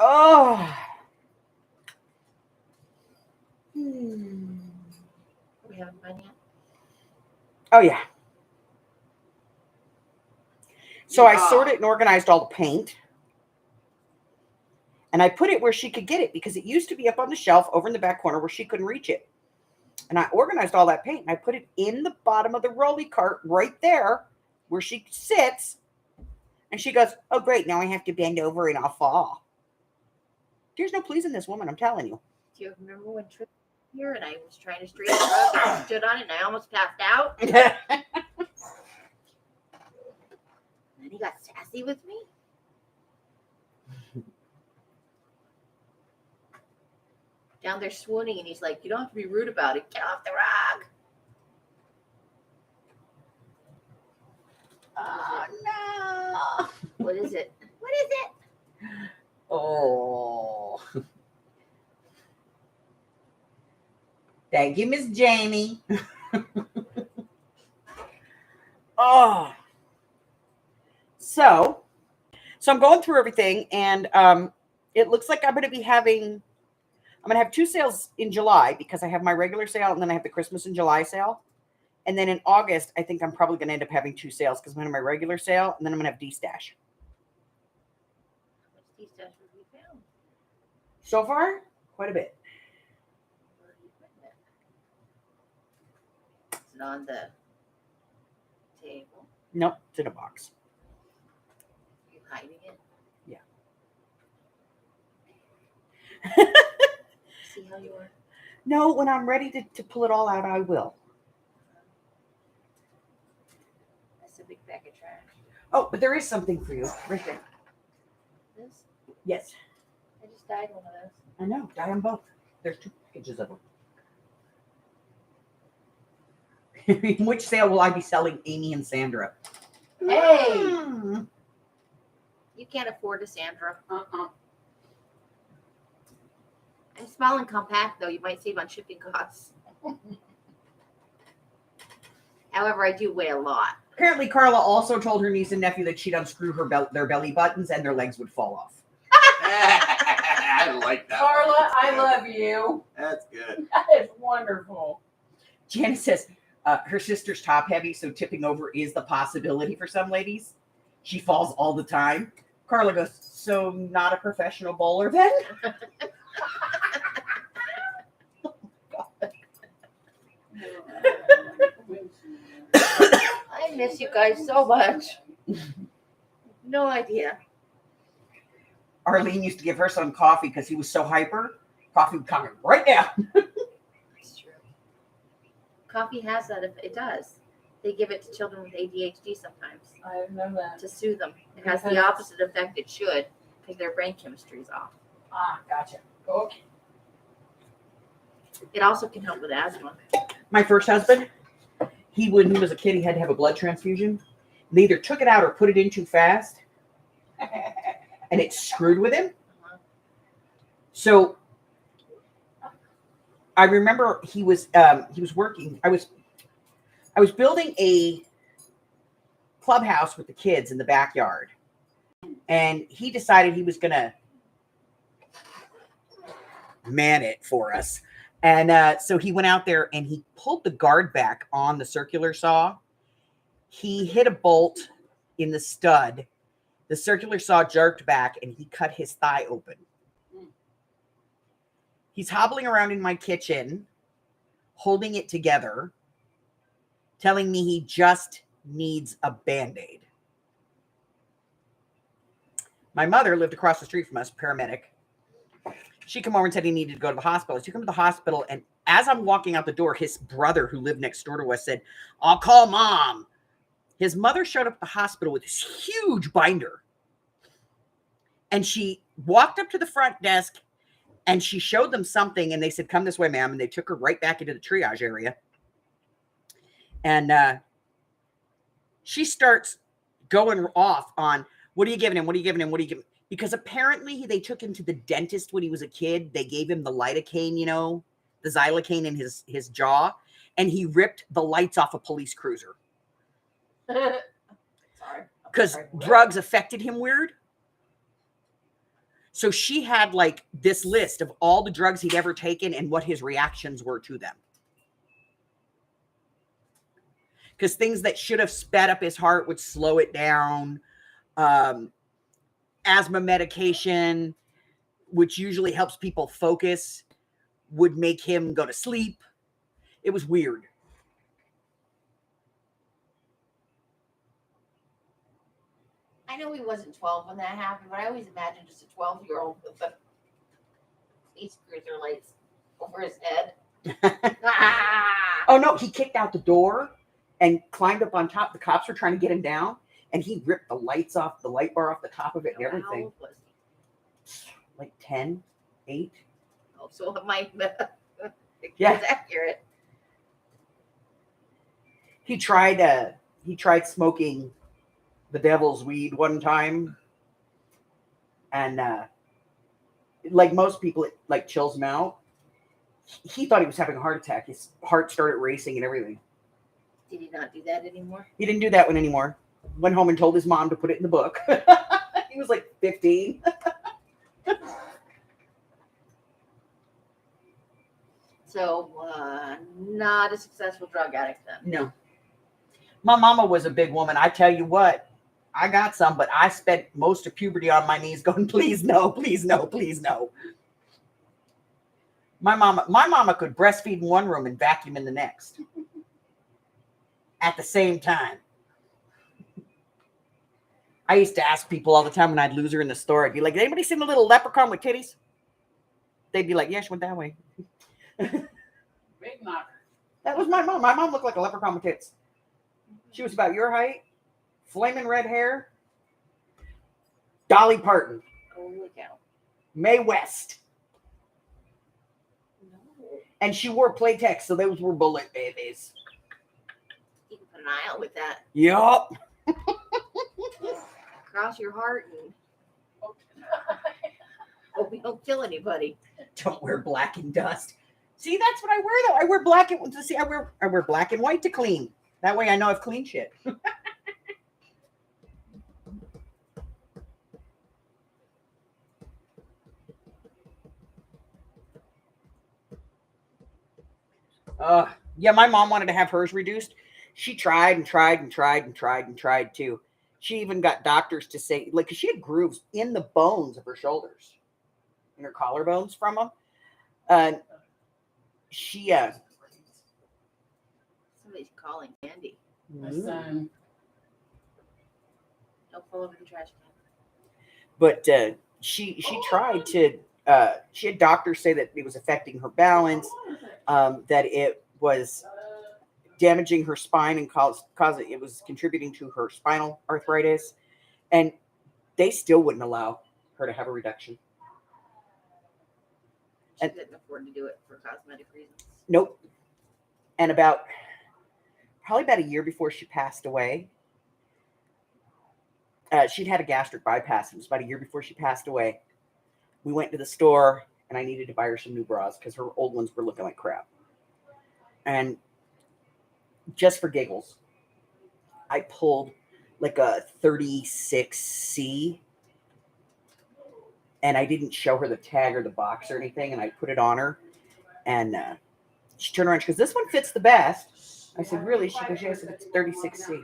Oh. We haven't done yet. Oh, yeah. So I sorted and organized all the paint. And I put it where she could get it because it used to be up on the shelf over in the back corner where she couldn't reach it. And I organized all that paint and I put it in the bottom of the rolly cart right there where she sits. And she goes, oh, great. Now I have to bend over and I'll fall. There's no pleasing this woman, I'm telling you. Do you remember when Trish was here and I was trying to straighten her up and I stood on it and I almost passed out? And then he got sassy with me. Down there swooning and he's like, you don't have to be rude about it. Get off the rock. Oh, no. What is it? What is it? Oh. Thank you, Miss Jamie. Oh. So I'm going through everything and it looks like I'm going to have 2 sales in July because I have my regular sale and then I have the Christmas in July sale. And then in August, I think I'm probably going to end up having 2 sales because I'm going to have my regular sale and then I'm going to have D-Stash. How much D-Stash have you found? So far, quite a bit. Where are you putting it? Is it on the table? Nope, it's in a box. Are you hiding it? Yeah. See how you are? No, when I'm ready to pull it all out, I will. That's a big bag of trash. Oh, but there is something for you right there. This? Yes, I just dyed one of those. I know. Dye them both. There's 2 packages of them. In which sale will I be selling Amy and Sandra? Hey! Mm. You can't afford a Sandra. Uh-uh. I'm small and compact, though. You might save on shipping costs. However, I do weigh a lot. Apparently, Carla also told her niece and nephew that she'd unscrew their belly buttons and their legs would fall off. I like that. Carla, one. I That's love you. good. That's good. That is wonderful. Janice says her sister's top heavy, so tipping over is the possibility for some ladies. She falls all the time. Carla goes, so not a professional bowler then? I miss you guys so much. No idea. Arlene used to give her son coffee because he was so hyper. Coffee would come right down. It's true. Coffee has that. It does. They give it to children with ADHD sometimes I know that. to soothe them. It has the opposite effect it should because their brain chemistry is off. Ah, gotcha. Okay. It also can help with asthma. My first husband, when he was a kid, he had to have a blood transfusion. They either took it out or put it in too fast, and it screwed with him. Uh-huh. So I remember he was working. I was building a clubhouse with the kids in the backyard, and he decided he was gonna man it for us. And so he went out there and he pulled the guard back on the circular saw. He hit a bolt in the stud. The circular saw jerked back and he cut his thigh open. He's hobbling around in my kitchen, holding it together, telling me he just needs a Band-Aid. My mother lived across the street from us, paramedic. She came over and said he needed to go to the hospital. She came to the hospital, and as I'm walking out the door, his brother, who lived next door to us, said, I'll call mom. His mother showed up at the hospital with this huge binder. And she walked up to the front desk, and she showed them something, and they said, come this way, ma'am. And they took her right back into the triage area. And she starts going off on, what are you giving him? What are you giving him? What are you giving him? Because apparently they took him to the dentist when he was a kid. They gave him the lidocaine, the xylocaine in his jaw, and he ripped the lights off a police cruiser. Sorry. Because drugs affected him weird. So she had like this list of all the drugs he'd ever taken and what his reactions were to them. Because things that should have sped up his heart would slow it down. Asthma medication, which usually helps people focus, would make him go to sleep. It was weird. I know he wasn't 12 when that happened, but I always imagined just a 12-year-old with the police cruiser lights over his head. Oh, no, he kicked out the door and climbed up on top. The cops were trying to get him down, and he ripped the lights off, the light bar off the top of it and How everything. old was he? Like 10, 8. Oh, so it might Yeah. it's accurate. He tried smoking the devil's weed one time, and like most people, it like chills him out. He thought he was having a heart attack. His heart started racing and everything. Did he not do that anymore? He didn't do that one anymore. Went home and told his mom to put it in the book. He was like 15. So, not a successful drug addict then. No. My mama was a big woman. I tell you what, I got some, but I spent most of puberty on my knees going, please no, please no, please no. My mama could breastfeed in one room and vacuum in the next at the same time. I used to ask people all the time when I'd lose her in the store, I'd be like, anybody seen the little leprechaun with titties? They'd be like, yeah, she went that way. Big knocker. That was my mom. My mom looked like a leprechaun with tits. She was about your height, flaming red hair. Dolly Parton, Holy cow. Mae West, No. and she wore Playtex, so those were bullet babies. You can put an eye out with that. Yup. Cross your heart and hope we don't kill anybody. Don't wear black and dust. See, that's what I wear though. I wear black and see. I wear black and white to clean. That way, I know I've cleaned shit. Yeah, my mom wanted to have hers reduced. She tried and tried and tried and tried and tried too. She even got doctors to say, like, 'cause she had grooves in the bones of her shoulders, in her collarbones from them. She Somebody's calling Andy. My son. Don't fall over the trash can. but she tried to. She had doctors say that it was affecting her balance, that it was damaging her spine and it was contributing to her spinal arthritis, and they still wouldn't allow her to have a reduction. She couldn't afford to do it for cosmetic reasons. Nope. And probably about a year before she passed away, she'd had a gastric bypass. It was about a year before she passed away. We went to the store and I needed to buy her some new bras because her old ones were looking like crap. And just for giggles, I pulled like a 36C, and I didn't show her the tag or the box or anything, and I put it on her, and she turned around, she goes, "This one fits the best." I said, "Really?" She goes, "Yes, it's 36C."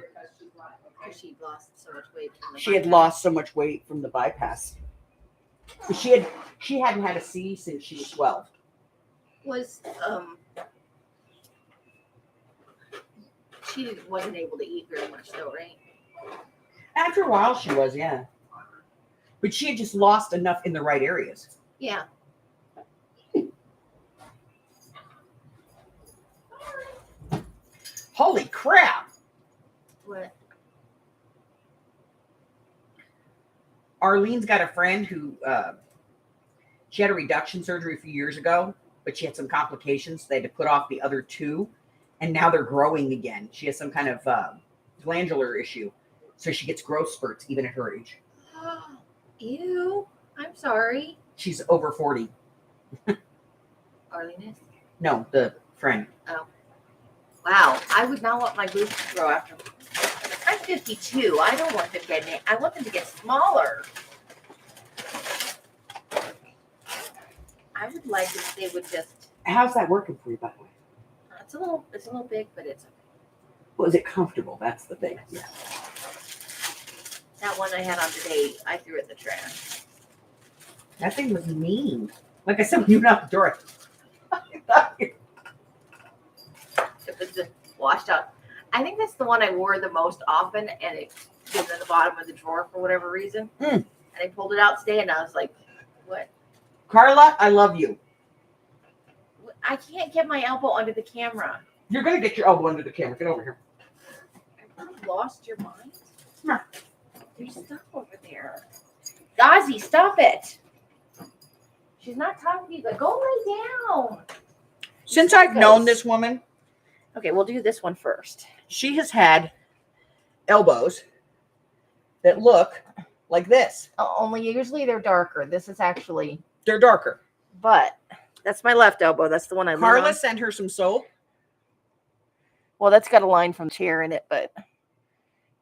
Because she lost so much weight. From the She had bypass. lost so much weight from the bypass. She hadn't had a C since she was 12. Was she wasn't able to eat very much though, right? After a while, she was, yeah. But she had just lost enough in the right areas. Yeah. Holy crap! What? Arlene's got a friend who she had a reduction surgery a few years ago, but she had some complications. They had to put off the other two, and now they're growing again. She has some kind of glandular issue, so she gets growth spurts even at her age. Ew. I'm sorry. She's over 40. Arlene is. No, the friend. Wow. I would not want my boobs to grow after. I'm 52. I don't want them getting. I want them to get smaller. I would like if they would just. How's that working for you, by the way? It's a little big, but it's. Well, is it comfortable? That's the thing. Yeah. That one I had on today, I threw it in the trash. That thing was mean. Like I said, when you went out the door, It was just washed out. I think that's the one I wore the most often, and it was in the bottom of the drawer for whatever reason. And I pulled it out today, and I was like, "What? Carla, I love you. I can't get my elbow under the camera." You're going to get your elbow under the camera. Get over here. Have you lost your mind? No. There's stuff over there. Ozzy, stop it. She's not talking to you. Go lay down. Since I've known this woman, Okay, we'll do this one first. she has had elbows that look like this. Only usually they're darker. This is actually, They're darker. but that's my left elbow. That's the one I lean Carla on. sent her some soap. Well, that's got a line from chair in it, but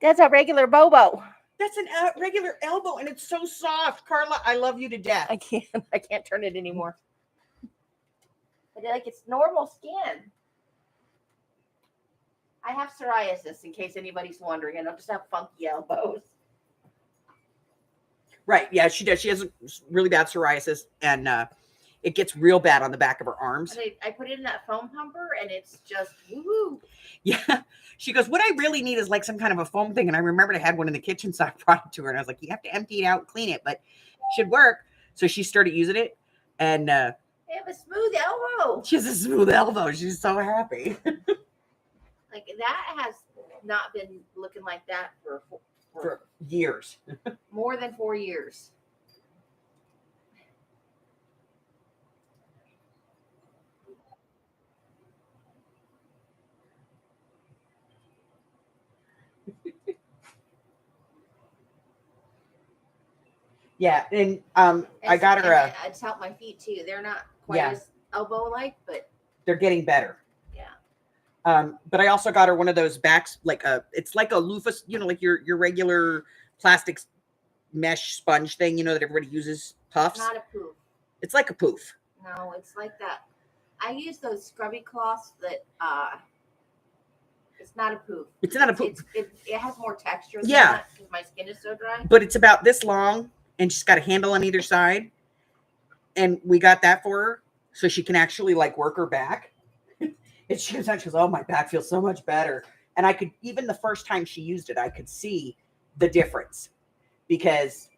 that's a regular Bobo. That's an regular elbow, and it's so soft. Carla, I love you to death. I can't turn it anymore. But like it's normal skin. I have psoriasis, in case anybody's wondering. I don't just have funky elbows. Right. Yeah, she does. She has really bad psoriasis, and it gets real bad on the back of her arms. And I put it in that foam pumper, and it's just woohoo. Yeah. She goes, "What I really need is like some kind of a foam thing." And I remembered I had one in the kitchen, so I brought it to her. And I was like, "You have to empty it out and clean it, but it should work." So she started using it, and I have a smooth elbow. she has a smooth elbow. She's so happy. Like that has not been looking like that for for years. More than 4 years. Yeah, and I got her a. It's helped my feet too. They're not quite Yeah. as elbow like, but They're getting better. yeah. But I also got her one of those backs, it's like a loofah, like your regular plastic mesh sponge thing, that everybody uses, puffs. Not a poof. It's like a poof. No, it's like that. I use those scrubby cloths that it's not a poof. It's not a poof. It has more texture than Yeah. that because my skin is so dry. But it's about this long, and she's got a handle on either side. And we got that for her so she can actually work her back. And she goes, oh, my back feels so much better. And I could, even the first time she used it, I could see the difference because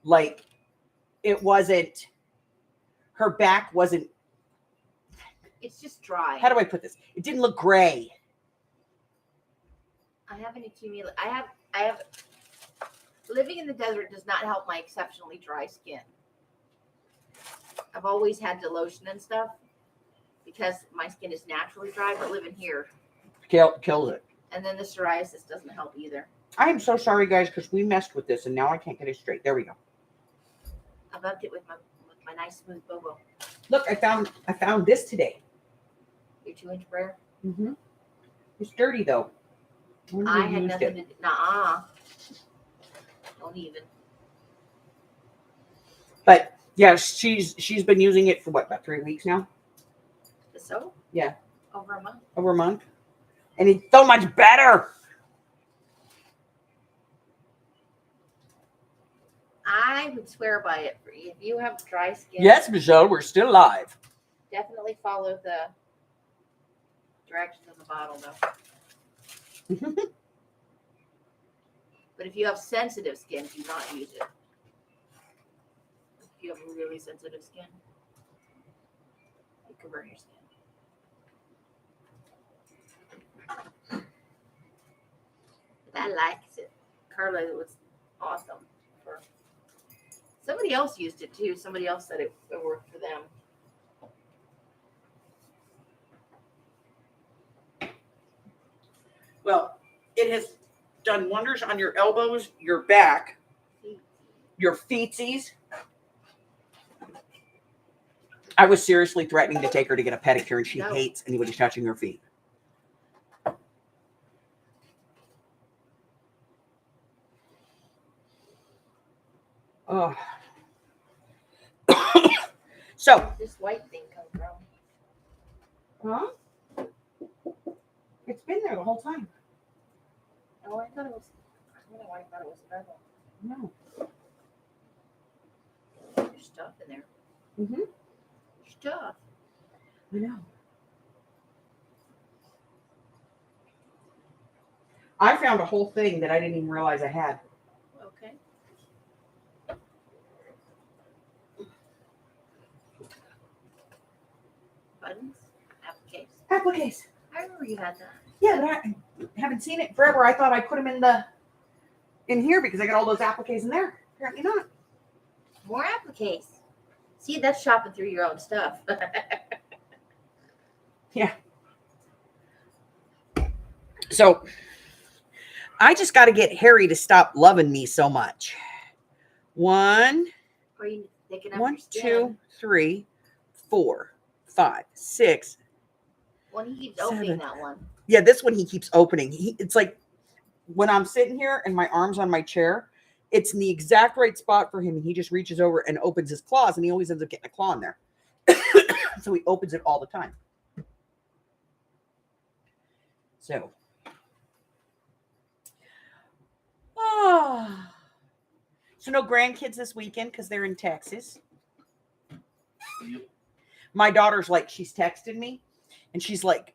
it wasn't, her back wasn't. It's just dry. How do I put this? It didn't look gray. I haven't accumulated. I have. Living in the desert does not help my exceptionally dry skin. I've always had to lotion and stuff because my skin is naturally dry, but living here. Kills it. And then the psoriasis doesn't help either. I am so sorry, guys, because we messed with this and now I can't get it straight. There we go. I rubbed it with my nice smooth bobo. Look, I found this today. Your 2-inch brayer. Mm-hmm. It's dirty though. I had nothing to do. Nuh-uh. Don't even. But yeah, she's been using it for what, about 3 weeks now? The soap? Yeah. Over a month. Over a month. And it's so much better. I would swear by it. If you have dry skin, Yes, Michelle, we're still live. definitely follow the directions on the bottle, though. But if you have sensitive skin, do not use it. If you have really sensitive skin, it can burn your skin. But I liked it. Carla, it was awesome. Somebody else used it too. Somebody else said it worked for them. Well, it has done wonders on your elbows, your back, your feetsies. I was seriously threatening to take her to get a pedicure, and she hates anybody touching her feet. Oh. So. Where'd this white thing come from? Huh? It's been there the whole time. Oh, I thought it was. I don't know why I thought it was metal. No. There's stuff in there. Mm-hmm. Stuff. I know. I found a whole thing that I didn't even realize I had. Okay. Buttons. Appliques. Appliques. I remember you had that. Yeah, but I haven't seen it forever. I thought I put them in here because I got all those appliques in there. Apparently not. More appliques. See, that's shopping through your own stuff. Yeah. So I just got to get Harry to stop loving me so much. One, Or you picking up 1, your skin. 2, 3, 4, 5, 6. When he keeps 7. opening that one. Yeah, this one he keeps opening. It's like when I'm sitting here and my arm's on my chair, it's in the exact right spot for him. And he just reaches over and opens his claws, and he always ends up getting a claw in there. So he opens it all the time. So. So no grandkids this weekend because they're in Texas. Yep. My daughter's she's texted me and she's like,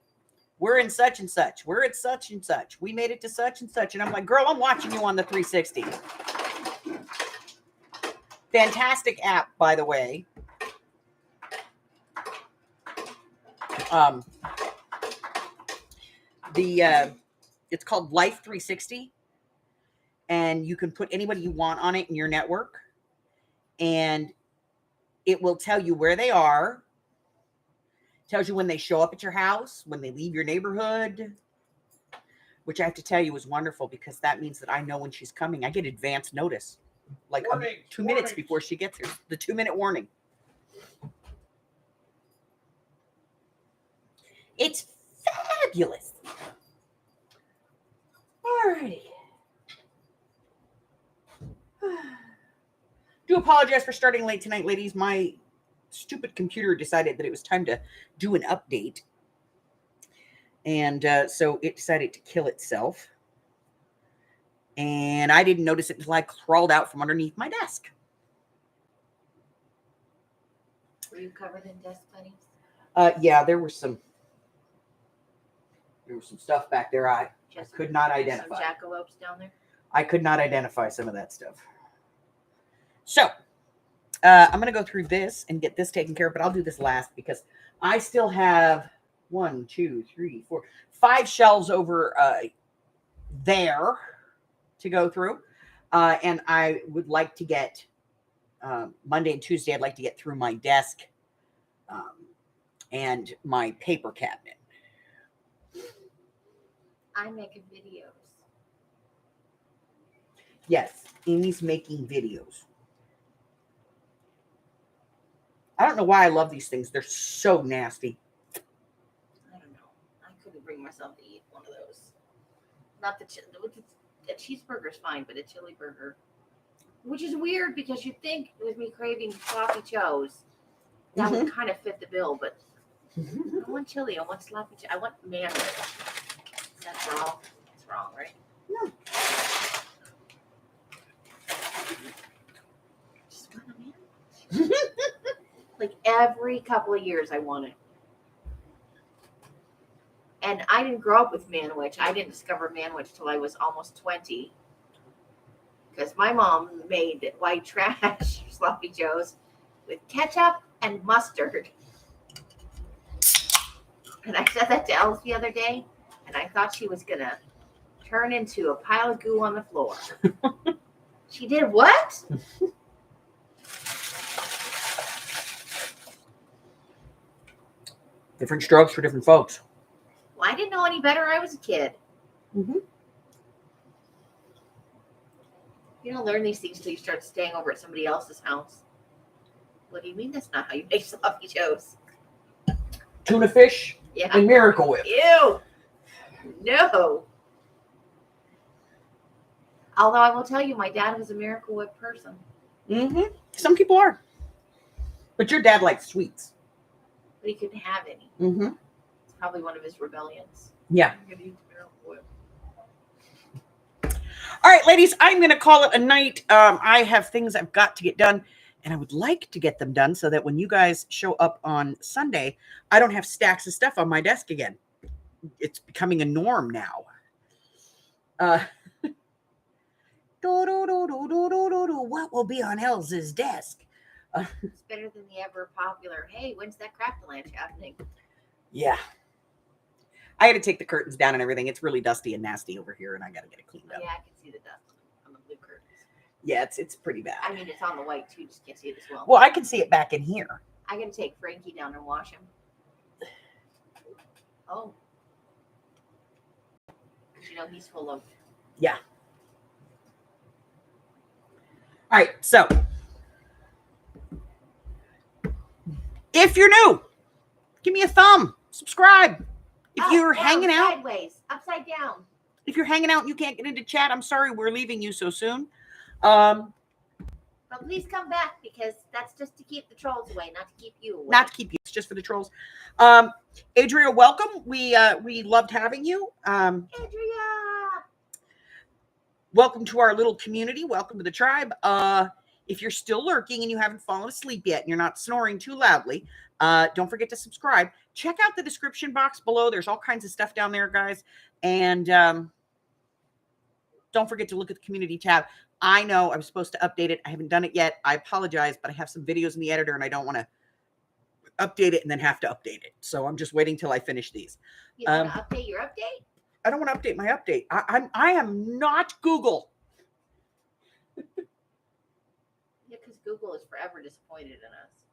we're in such and such. We're at such and such. We made it to such and such. And I'm like, girl, I'm watching you on the 360. Fantastic app, by the way. It's called Life 360. and you can put anybody you want on it in your network, and it will tell you where they are, tells you when they show up at your house, when they leave your neighborhood, which I have to tell you is wonderful because that means that I know when she's coming. I get advance notice, like Warnings, 2 minutes warnings. before she gets here. The 2-minute warning. It's fabulous. Alrighty. Do apologize for starting late tonight, ladies. My stupid computer decided that it was time to do an update. And so it decided to kill itself. And I didn't notice it until I crawled out from underneath my desk. Were you covered in dust bunnies? Yeah, there was some stuff back there I Just could not some identify. jackalopes down there. I could not identify some of that stuff. So I'm going to go through this and get this taken care of, but I'll do this last because I still have 5 shelves over there to go through. And I would like to get Monday and Tuesday, I'd like to get through my desk and my paper cabinet. I'm making videos. Yes, Amy's making videos. I don't know why I love these things. They're so nasty. I don't know. I couldn't bring myself to eat one of those. Not the cheeseburger's fine, but a chili burger, which is weird because you'd think with me craving sloppy joes, that would kind of fit the bill. But I want chili. I want sloppy. I want mayonnaise. Is that wrong? It's wrong, right? No. Just want a mayonnaise. Like every couple of years, I want it. And I didn't grow up with manwich. I didn't discover manwich till I was almost 20. Because my mom made white trash sloppy joes with ketchup and mustard. And I said that to Alice the other day, and I thought she was going to turn into a pile of goo on the floor. She did what? Different strokes for different folks. Well, I didn't know any better. I was a kid. Mm-hmm. You don't learn these things till you start staying over at somebody else's house. What do you mean that's not how you make sloppy joes? Tuna fish Yeah. and Miracle Whip. Ew. No. Although I will tell you, my dad was a Miracle Whip person. Mm-hmm. Some people are. But your dad likes sweets. But he couldn't have any. Mm-hmm. It's probably one of his rebellions. Yeah. I'm going to eat the Miracle Whip. All right, ladies, I'm going to call it a night. I have things I've got to get done, and I would like to get them done so that when you guys show up on Sunday, I don't have stacks of stuff on my desk again. It's becoming a norm now. What will be on Elsa's desk? It's better than the ever popular, hey, when's that craft lunch happening? Yeah. I had to take the curtains down and everything. It's really dusty and nasty over here, and I got to get it cleaned up. Yeah, I can see the dust on the blue curtains. Yeah, it's pretty bad. I mean, it's on the white too, just can't see it as well. Well, I can see it back in here. I'm going to take Frankie down and wash him. Oh. You know, he's full of... Yeah. All right, so if you're new, give me a thumb, subscribe. If you're hanging out, sideways, upside down. if you're hanging out and you can't get into chat, I'm sorry we're leaving you so soon. But please come back because that's just to keep the trolls away, not to keep you away. Not to keep you, it's just for the trolls. Adria, welcome. We loved having you. Andrea! Welcome to our little community. Welcome to the tribe. If you're still lurking and you haven't fallen asleep yet and you're not snoring too loudly, don't forget to subscribe. Check out the description box below. There's all kinds of stuff down there, guys. And don't forget to look at the community tab. I know I was supposed to update it. I haven't done it yet. I apologize, but I have some videos in the editor and I don't want to update it and then have to update it. So I'm just waiting till I finish these. You want to update your update? I don't want to update my update. I am not Google. Google is forever disappointed in us.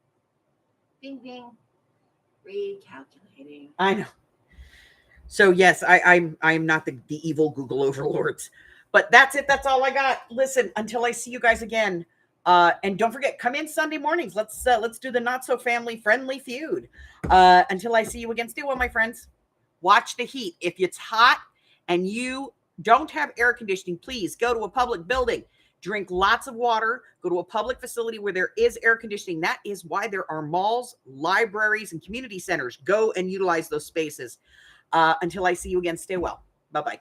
Bing, bing. Recalculating. I know. So yes, I'm not the evil Google overlords. But that's it. That's all I got. Listen, until I see you guys again. And don't forget, come in Sunday mornings. Let's do the not so family friendly feud. Until I see you again, stay well, my friends. Watch the heat. If it's hot and you don't have air conditioning, please go to a public building. Drink lots of water. Go to a public facility where there is air conditioning. That is why there are malls, libraries, and community centers. Go and utilize those spaces. Until I see you again, stay well. Bye-bye.